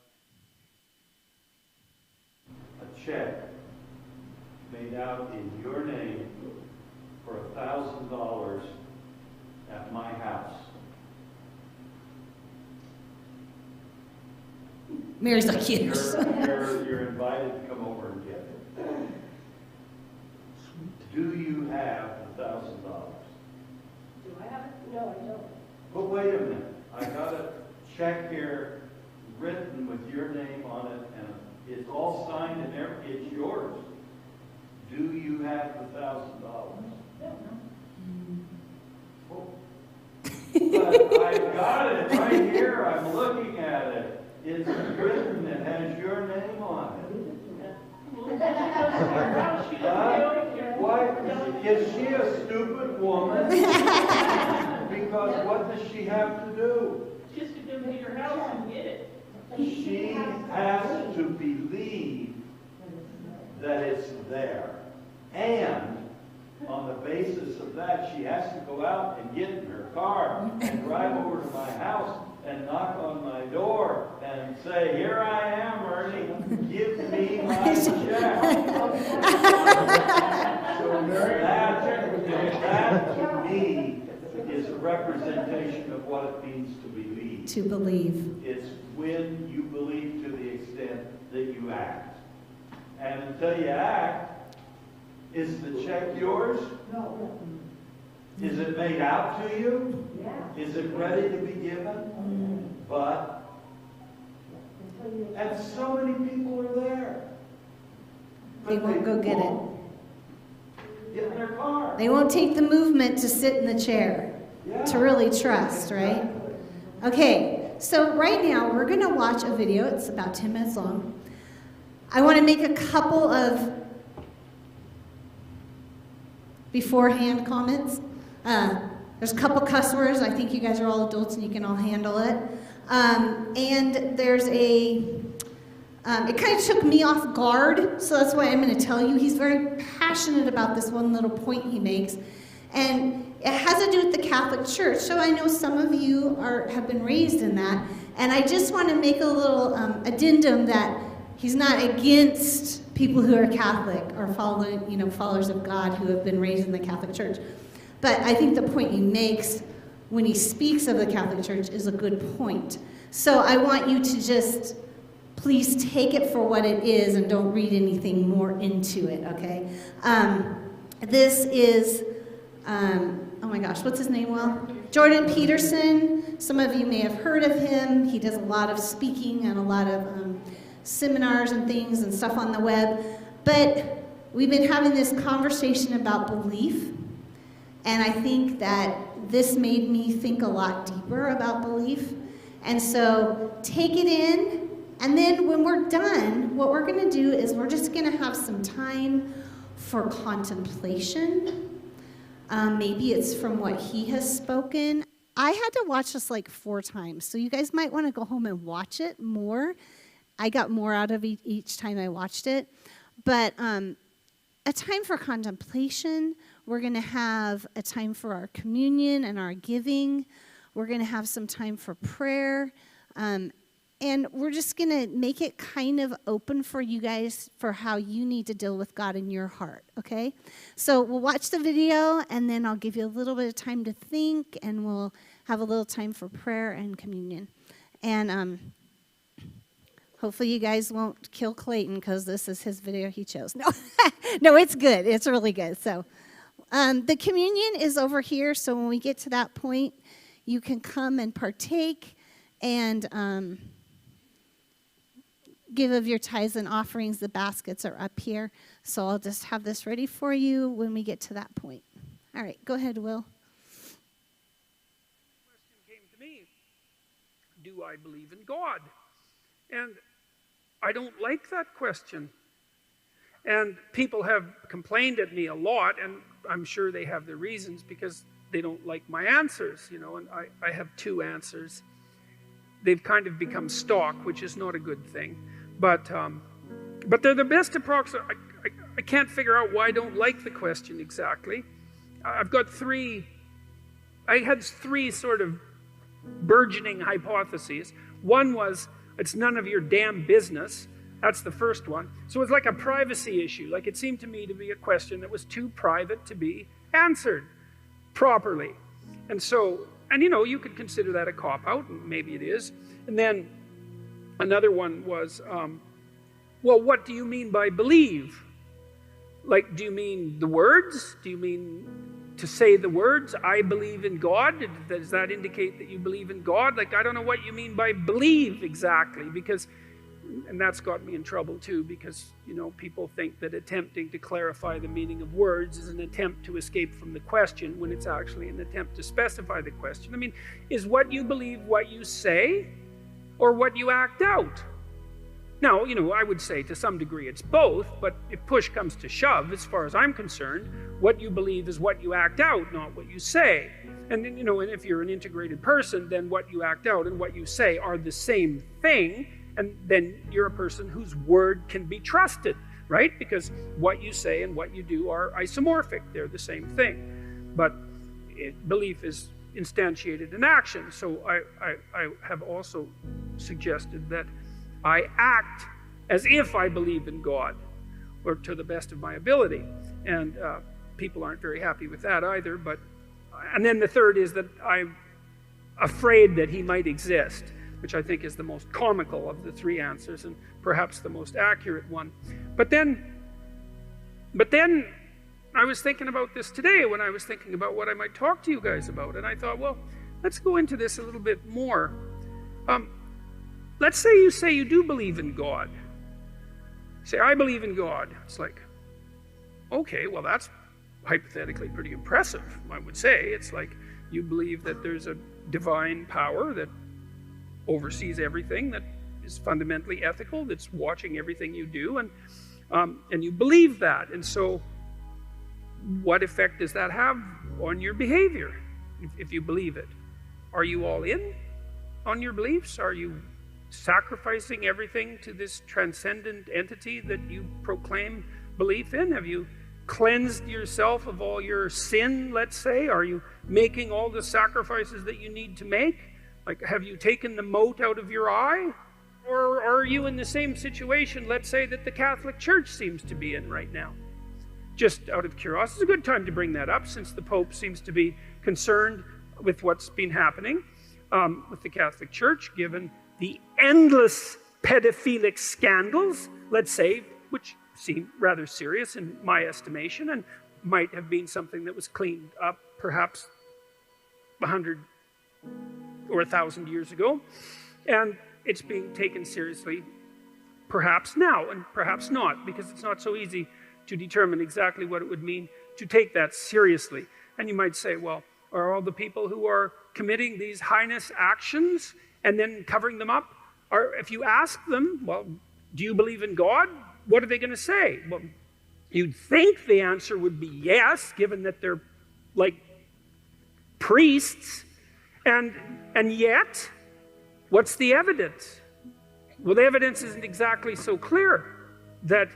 a check made out in your name for $1,000 at my house. Mary's like, yes. You're invited to come Do you have $1,000? Do I have it? No, I don't. But wait a minute, I got a check here written with your name on it, and it's all signed and everything, it's yours. Do you have $1,000? Oh. But I've got it right here, I'm looking at it. It's written, it has your name on it. What? Is she a stupid woman? Because what does she have to do? Just to come to your house and get it. She has to believe that it's there. And on the basis of that, she has to go out and get in her car and drive over to my house and knock on my door and say, here I am, Ernie, give me my check. So that to me is a representation of what it means to believe. To believe. It's when you believe to the extent that you act. And until you act, is the check yours? No. Is it made out to you? Yeah. Is it ready to be given? But, and so many people are there. They won't go get it. Get in their car. They won't take the movement to sit in the chair, to really trust, right? Okay, so right now we're going to watch a video. It's about 10 minutes long. I want to make a couple of beforehand comments. There's a couple cuss words. I think you guys are all adults and you can all handle it. And there's it kind of took me off guard, so that's why I'm going to tell you. He's very passionate about this one little point he makes. And it has to do with the Catholic Church. So I know some of you have been raised in that. And I just want to make a little addendum that he's not against people who are Catholic or followers of God who have been raised in the Catholic Church. But I think the point he makes when he speaks of the Catholic Church is a good point. So I want you to just please take it for what it is and don't read anything more into it, okay? This is, oh my gosh, what's his name, Will? Jordan Peterson. Some of you may have heard of him. He does a lot of speaking and a lot of seminars and things and stuff on the web. But we've been having this conversation about belief. And I think that this made me think a lot deeper about belief. And so take it in. And then when we're done, what we're going to do is we're just going to have some time for contemplation. Maybe it's from what he has spoken. I had to watch this like 4 times. So you guys might want to go home and watch it more. I got more out of each time I watched it. But a time for contemplation. We're going to have a time for our communion and our giving. We're going to have some time for prayer. And we're just going to make it kind of open for you guys for how you need to deal with God in your heart, okay? So we'll watch the video, and then I'll give you a little bit of time to think, and we'll have a little time for prayer and communion. And hopefully you guys won't kill Clayton because this is his video he chose. No, no, it's good. It's really good. So the communion is over here, so when we get to that point, you can come and partake and give of your tithes and offerings. The baskets are up here. So I'll just have this ready for you when we get to that point. All right, go ahead, Will. The question came to me, do I believe in God? And I don't like that question. And people have complained at me a lot, and I'm sure they have their reasons because they don't like my answers, and I have 2 answers. They've kind of become stock, which is not a good thing. But they're the best approximate. I can't figure out why I don't like the question exactly. I've got 3. I had 3 sort of burgeoning hypotheses. One was, it's none of your damn business. That's the first one. So it's like a privacy issue. Like it seemed to me to be a question that was too private to be answered properly. And so, you could consider that a cop-out, and maybe it is. And then another one was, well, what do you mean by believe? Like, do you mean the words? Do you mean to say the words, I believe in God? Does that indicate that you believe in God? Like, I don't know what you mean by believe exactly, because, and that's got me in trouble too, because, you know, people think that attempting to clarify the meaning of words is an attempt to escape from the question when it's actually an attempt to specify the question. I mean, is what you believe what you say or what you act out? Now, you know, I would say to some degree it's both, but if push comes to shove, as far as I'm concerned, what you believe is what you act out, not what you say. And then, you know, and if you're an integrated person, then what you act out and what you say are the same thing, and then you're a person whose word can be trusted, right? Because what you say and what you do are isomorphic. They're the same thing. But belief is instantiated in action. So I have also suggested that I act as if I believe in God, or to the best of my ability. And people aren't very happy with that either. And then the third is that I'm afraid that he might exist, which I think is the most comical of the three answers and perhaps the most accurate one. But then I was thinking about this today when I was thinking about what I might talk to you guys about. And I thought, well, let's go into this a little bit more. Let's say you do believe in God. Say, I believe in God. It's like, okay, well, that's hypothetically pretty impressive, I would say. It's like you believe that there's a divine power that oversees everything, that is fundamentally ethical, that's watching everything you do, and you believe that. And so what effect does that have on your behavior if you believe it? Are you all in on your beliefs? Are you sacrificing everything to this transcendent entity that you proclaim belief in? Have you cleansed yourself of all your sin, let's say? Are you making all the sacrifices that you need to make? Like, have you taken the mote out of your eye? Or are you in the same situation, let's say, that the Catholic Church seems to be in right now? Just out of curiosity, it's a good time to bring that up, since the Pope seems to be concerned with what's been happening with the Catholic Church, given the endless pedophilic scandals, let's say, which seem rather serious in my estimation, and might have been something that was cleaned up perhaps 100 or 1,000 years ago. And it's being taken seriously perhaps now, and perhaps not, because it's not so easy to determine exactly what it would mean to take that seriously. And you might say, well, are all the people who are committing these heinous actions and then covering them up, if you ask them, well, do you believe in God? What are they going to say? Well, you'd think the answer would be yes, given that they're like priests. And yet, what's the evidence? Well, the evidence isn't exactly so clear that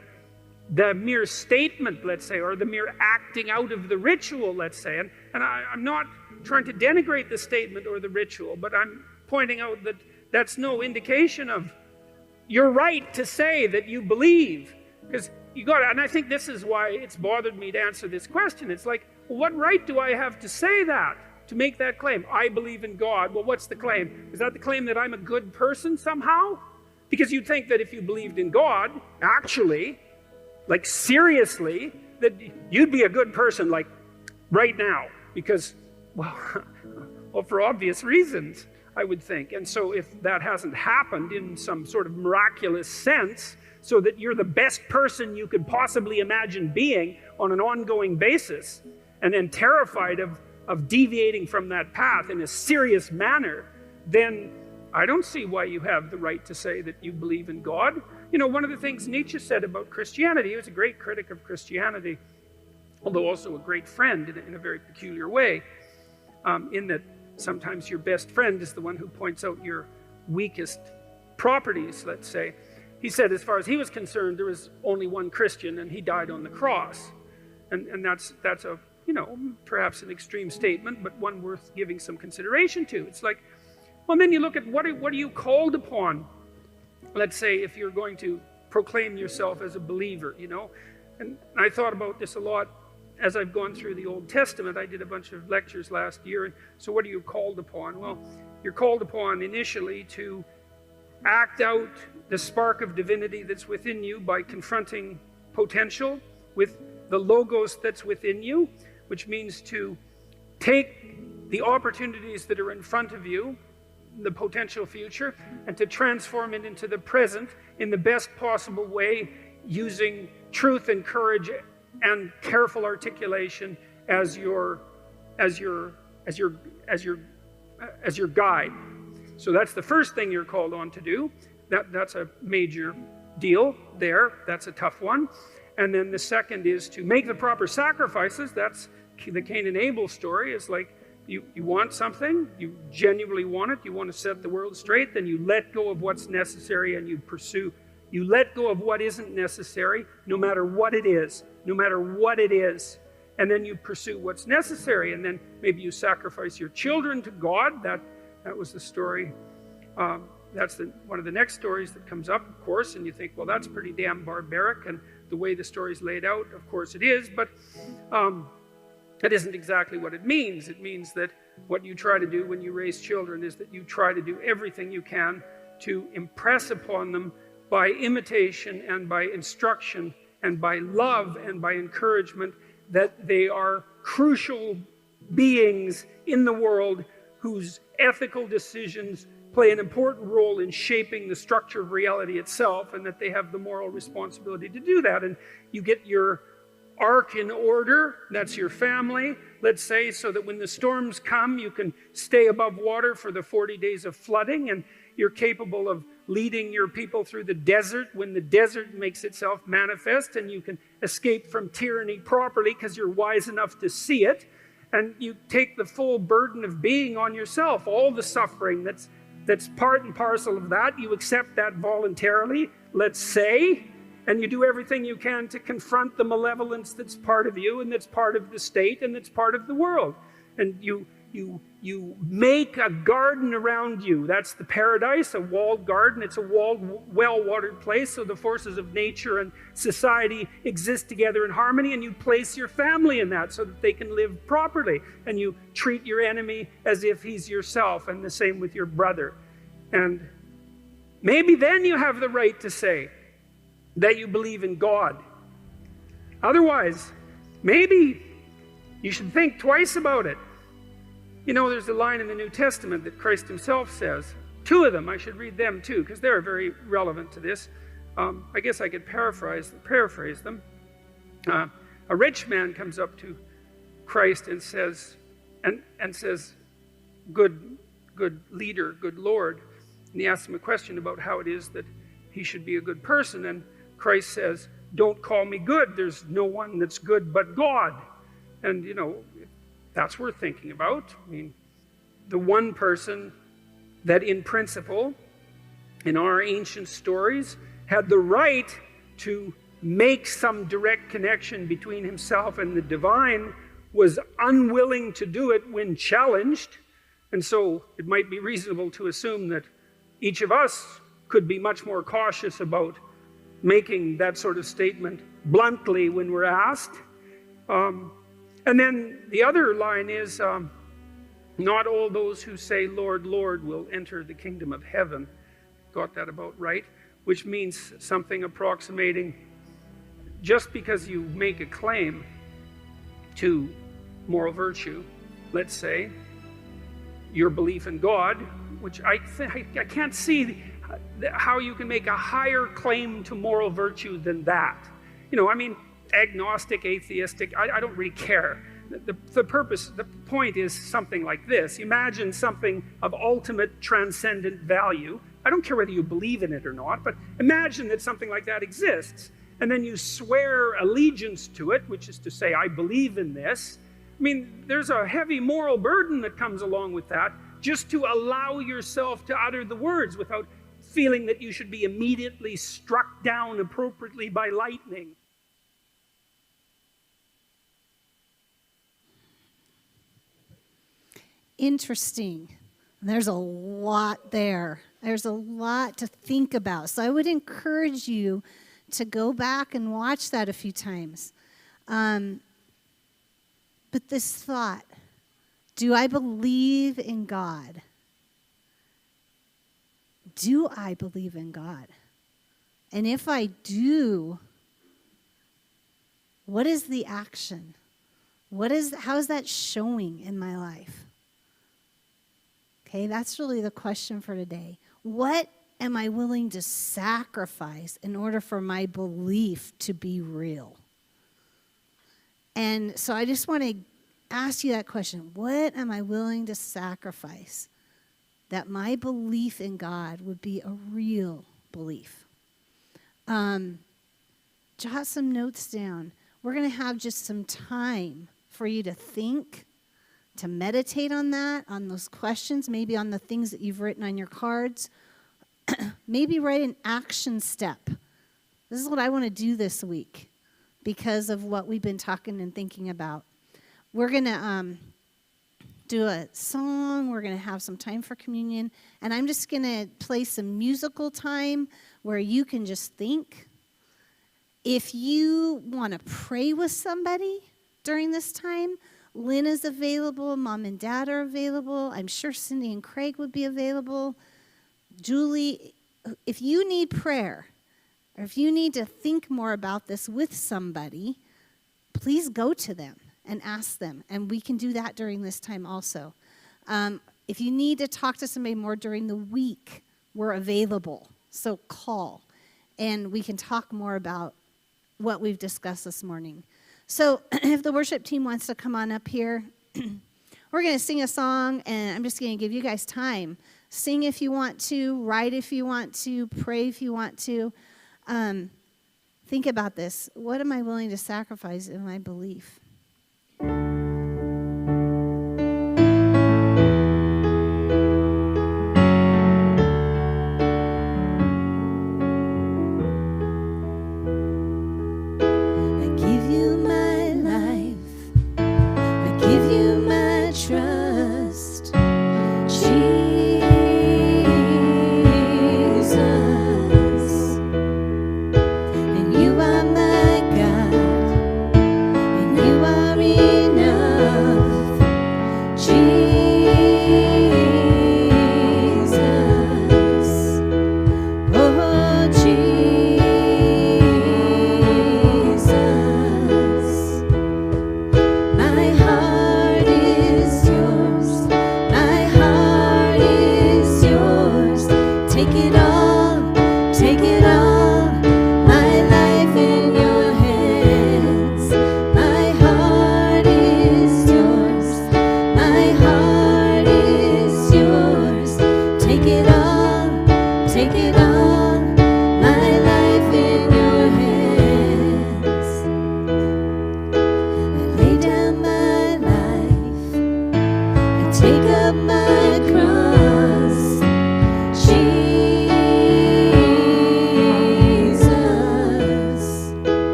the mere statement, let's say, or the mere acting out of the ritual, let's say, and I'm not trying to denigrate the statement or the ritual, but I'm pointing out that that's no indication of your right to say that you believe. Because you got it, and I think this is why it's bothered me to answer this question. It's like, well, what right do I have to say that, to make that claim? I believe in God. Well, what's the claim? Is that the claim that I'm a good person somehow? Because you'd think that if you believed in God, actually, like seriously, that you'd be a good person, like right now. Because, well, for obvious reasons, I would think. And so if that hasn't happened in some sort of miraculous sense, so that you're the best person you could possibly imagine being on an ongoing basis, and then terrified of deviating from that path in a serious manner, then I don't see why you have the right to say that you believe in God. You know, one of the things Nietzsche said about Christianity, he was a great critic of Christianity, although also a great friend in a very peculiar way, in that sometimes your best friend is the one who points out your weakest properties, let's say. He said, as far as he was concerned, there was only one Christian, and he died on the cross. And that's a, you know, perhaps an extreme statement, but one worth giving some consideration to. It's like, well, then you look at what are you called upon? Let's say if you're going to proclaim yourself as a believer, you know. And I thought about this a lot as I've gone through the Old Testament. I did a bunch of lectures last year, and so what are you called upon? Well, you're called upon initially to act out the spark of divinity that's within you by confronting potential with the logos that's within you, which means to take the opportunities that are in front of you, the potential future, and to transform it into the present in the best possible way, using truth and courage and careful articulation as your guide. So that's the first thing you're called on to do. That's a major deal there. That's a tough one. And then the second is to make the proper sacrifices. That's the Cain and Abel story. Is like you want something, you genuinely want it, you want to set the world straight, then you let go of what's necessary and you pursue. You let go of what isn't necessary, no matter what it is, no matter what it is. And then you pursue what's necessary. And then maybe you sacrifice your children to God. That was the story. That's one of the next stories that comes up, of course. And you think, well, that's pretty damn barbaric. And the way the story's laid out, of course it is. But that isn't exactly what it means. It means that what you try to do when you raise children is that you try to do everything you can to impress upon them by imitation and by instruction and by love and by encouragement that they are crucial beings in the world whose ethical decisions play an important role in shaping the structure of reality itself, and that they have the moral responsibility to do that. And you get your ark in order, that's your family, let's say, so that when the storms come, you can stay above water for the 40 days of flooding, and you're capable of leading your people through the desert when the desert makes itself manifest, and you can escape from tyranny properly because you're wise enough to see it, and you take the full burden of being on yourself, all the suffering that's part and parcel of that. You accept that voluntarily, let's say, and you do everything you can to confront the malevolence that's part of you and that's part of the state and that's part of the world. And you make a garden around you. That's the paradise, a walled garden. It's a walled, well-watered place, so the forces of nature and society exist together in harmony, and you place your family in that so that they can live properly. And you treat your enemy as if he's yourself, and the same with your brother. And maybe then you have the right to say that you believe in God. Otherwise, maybe you should think twice about it. You know, there's a line in the New Testament that Christ himself says. Two of them, I should read them too, because they're very relevant to this. I guess I could paraphrase them. A rich man comes up to Christ and says, good leader, good Lord. And he asks him a question about how it is that he should be a good person. And Christ says, don't call me good. There's no one that's good but God. And, you know, that's worth thinking about. I mean, the one person that in principle, in our ancient stories, had the right to make some direct connection between himself and the divine was unwilling to do it when challenged. And so it might be reasonable to assume that each of us could be much more cautious about making that sort of statement bluntly when we're asked. And then the other line is, not all those who say, Lord, Lord, will enter the kingdom of heaven. Got that about right? Which means something approximating, just because you make a claim to moral virtue, let's say, your belief in God, which I can't see how you can make a higher claim to moral virtue than that. You know, I mean, agnostic, atheistic, I don't really care. The point is something like this. Imagine something of ultimate transcendent value. I don't care whether you believe in it or not, but imagine that something like that exists. And then you swear allegiance to it, which is to say, I believe in this. I mean, there's a heavy moral burden that comes along with that, just to allow yourself to utter the words without feeling that you should be immediately struck down appropriately by lightning. Interesting. There's a lot there. There's a lot to think about. So I would encourage you to go back and watch that a few times. But this thought, do I believe in God? Do I believe in God? And if I do, What is the action? How is that showing in my life? Okay, that's really the question for today. What am I willing to sacrifice in order for my belief to be real? And so I just want to ask you that question. What am I willing to sacrifice that my belief in God would be a real belief? Jot some notes down. We're going to have just some time for you to think, to meditate on that, on those questions, maybe on the things that you've written on your cards. Maybe write an action step. This is what I want to do this week because of what we've been talking and thinking about. We're going to do a song. We're going to have some time for communion. And I'm just going to play some musical time where you can just think. If you want to pray with somebody during this time, Lynn is available. Mom and Dad are available. I'm sure Cindy and Craig would be available. Julie, if you need prayer, or if you need to think more about this with somebody, please go to them and ask them. And we can do that during this time also. If you need to talk to somebody more during the week, we're available. So call, and we can talk more about what we've discussed this morning. So if the worship team wants to come on up here, we're going to sing a song, and I'm just going to give you guys time. Sing if you want to, write if you want to, pray if you want to. Think about this. What am I willing to sacrifice in my belief?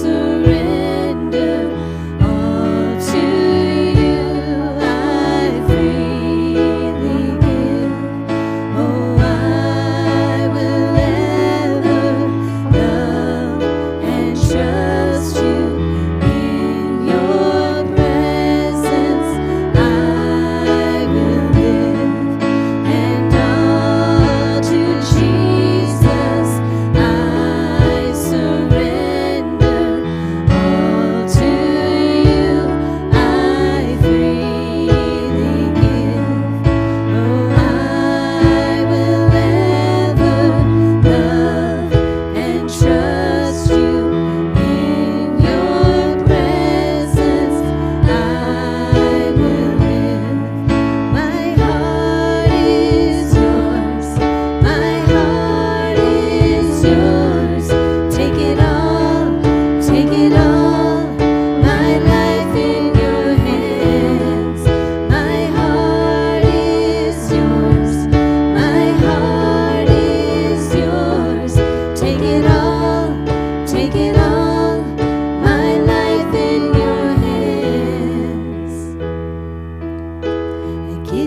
Surrender all to you.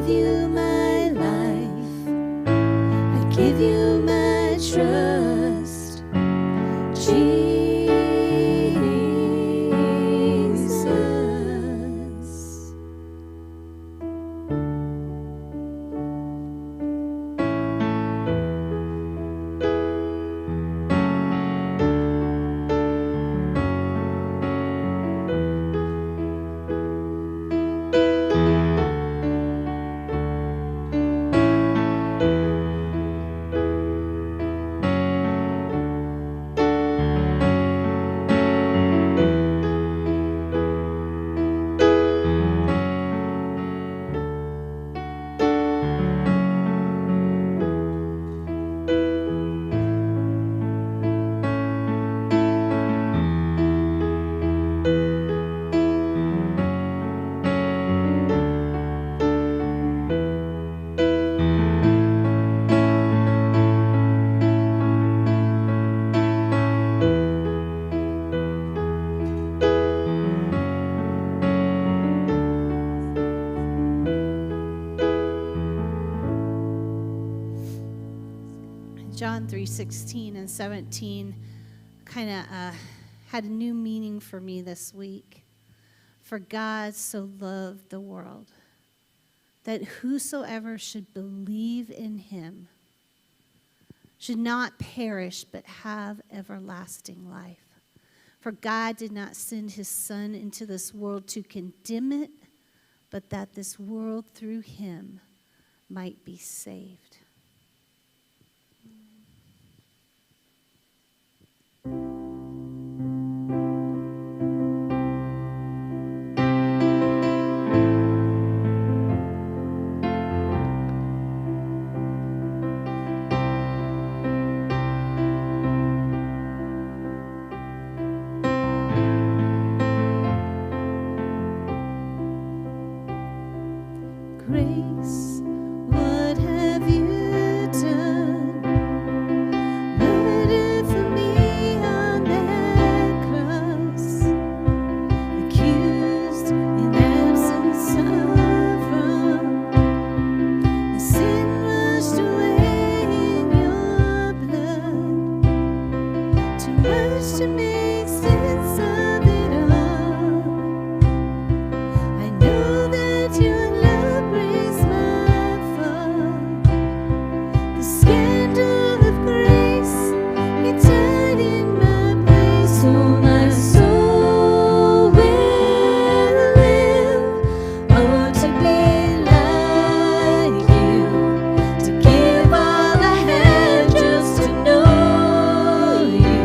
give you my life. I give you my trust. Jesus. John 3:16 and 17 kind of had a new meaning for me this week. For God so loved the world that whosoever should believe in him should not perish but have everlasting life. For God did not send his Son into this world to condemn it, but that this world through him might be saved. Grace, what have you done? Murdered for me on that cross, accused in absence of wrong. The sin washed away in your blood, too much to make sense of it all. I know that your love breaks my fall. The scandal of grace, it died in my place. So my soul will live. Oh, to be like you, to give all I have just to know you.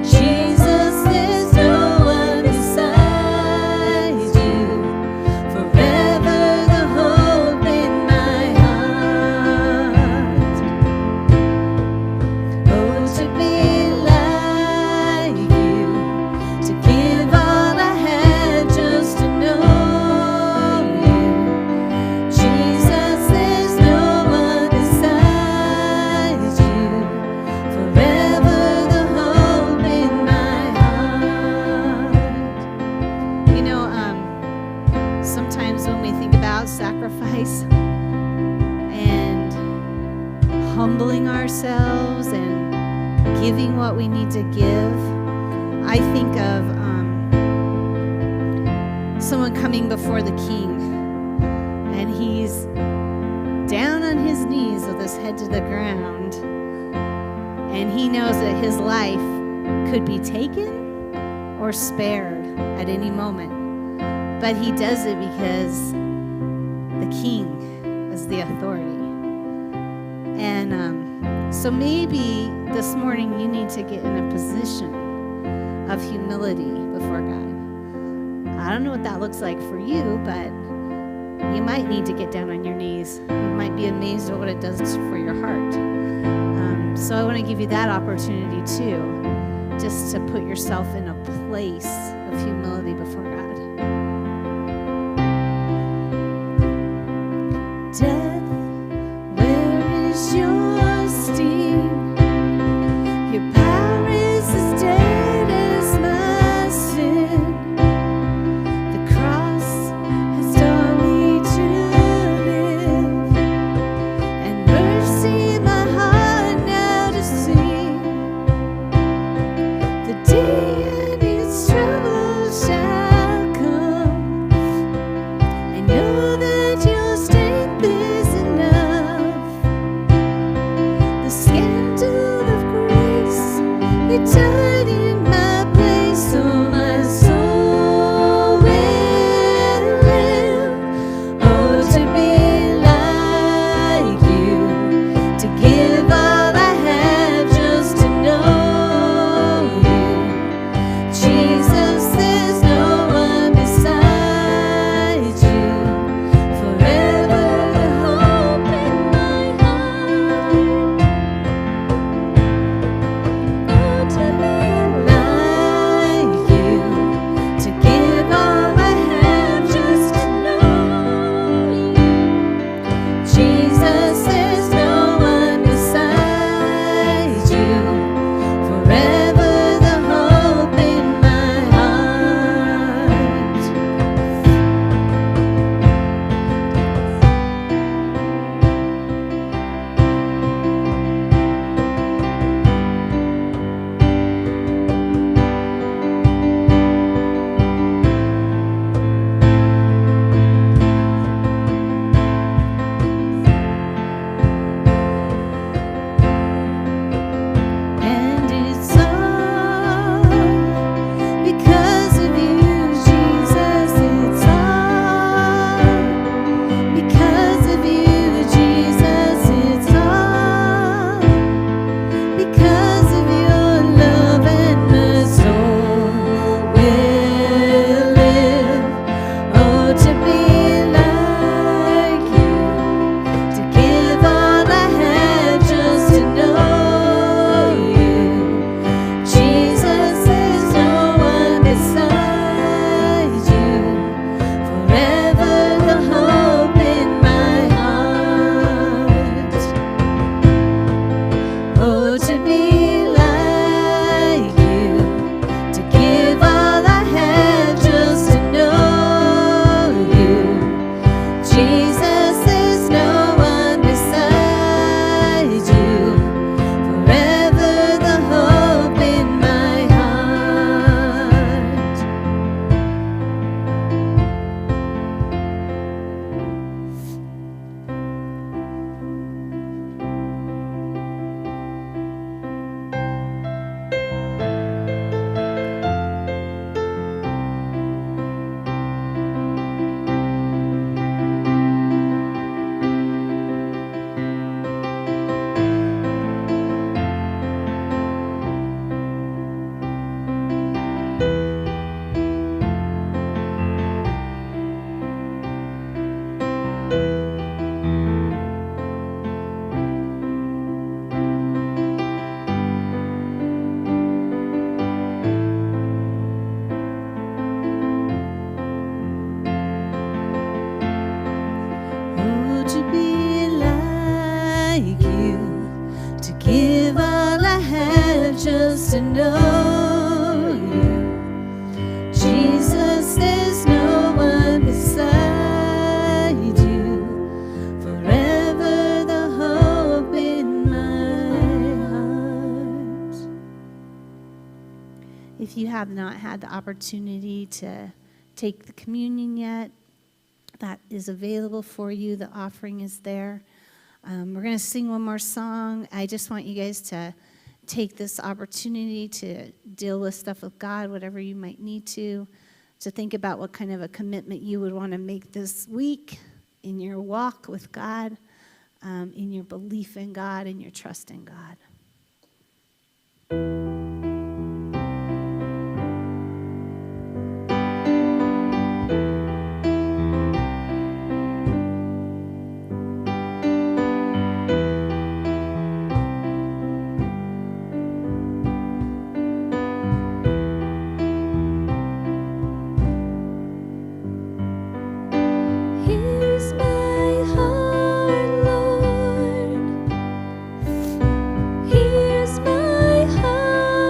Jesus, there's no one beside you. Forever the hope in my heart. Oh, to be like you, to give all I had just to know you. Jesus, there's no one beside you. Forever the hope in my heart. You know, sometimes when we think about sacrifice and humbling ourselves and giving what we need to give, I think of someone coming before the king, and he's down on his knees with his head to the ground, and he knows that his life could be taken or spared at any moment. But he does it because the king is the authority. And so maybe this morning you need to get in a position of humility before God. I don't know what that looks like for you, but you might need to get down on your knees. You might be amazed at what it does for your heart. So I want to give you that opportunity too, just to put yourself in a place of humility before God. Death, where is your sting? Your power is as dead as my sin. The cross has taught me to know that your strength is enough. The scandal of grace, you died in my place, so my soul will live. Oh, to be like you, to give all I have just to know you. Jesus, there's no one beside you. Forever the hope in my heart. Oh, to be like you, to give all I have just to know you. Jesus, there's no one beside you. Forever the hope in my heart. And it's all because of you, Jesus. It's all because of you, Jesus. It's all because of your love, and my soul will live. Oh, to be like you, to give all I have just to know you. Jesus, there's no one beside you. Forever the hope in my heart. Oh, to be like you, to give all I have just to know you. Jesus, there's no one beside you. Forever the hope in my heart. Oh, to be like you, to give all I have just to know you. Jesus, there's no one beside you. Forever the hope in my heart. If you have not had the opportunity to take the communion yet, that is available for you. The offering is there. We're going to sing one more song. I just want you guys to take this opportunity to deal with stuff with God, whatever you might need to think about what kind of a commitment you would want to make this week in your walk with God, in your belief in God, and your trust in God. Here's my heart, Lord. Here's my heart.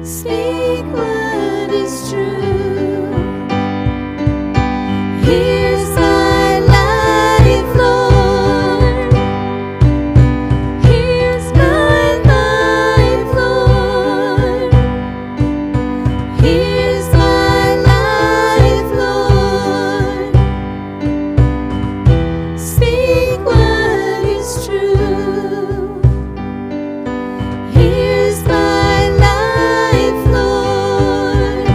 Speak what is true. Here's my life, Lord. Here's my life, Lord. Here's my life, Lord. Speak what is true. Here's my life, Lord.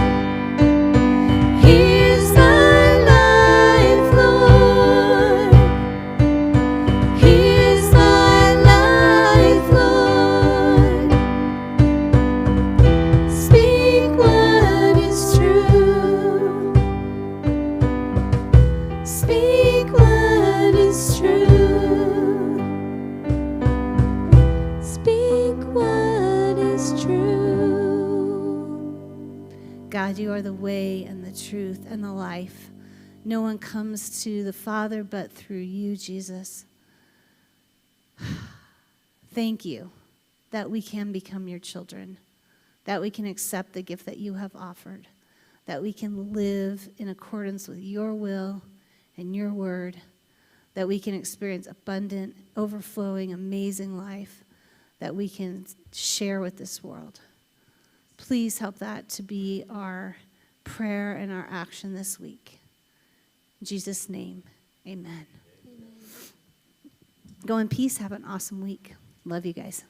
Here's my life, Lord. Here's my life, Lord. Speak what is true. Speak what is true. Speak what is true. God, you are the way and the truth and the life. No one comes to the Father but through you, Jesus. Thank you that we can become your children, that we can accept the gift that you have offered, that we can live in accordance with your will and your word, that we can experience abundant, overflowing, amazing life that we can share with this world. Please help that to be our prayer and our action this week. In Jesus' name, amen. Go in peace. Have an awesome week. Love you guys.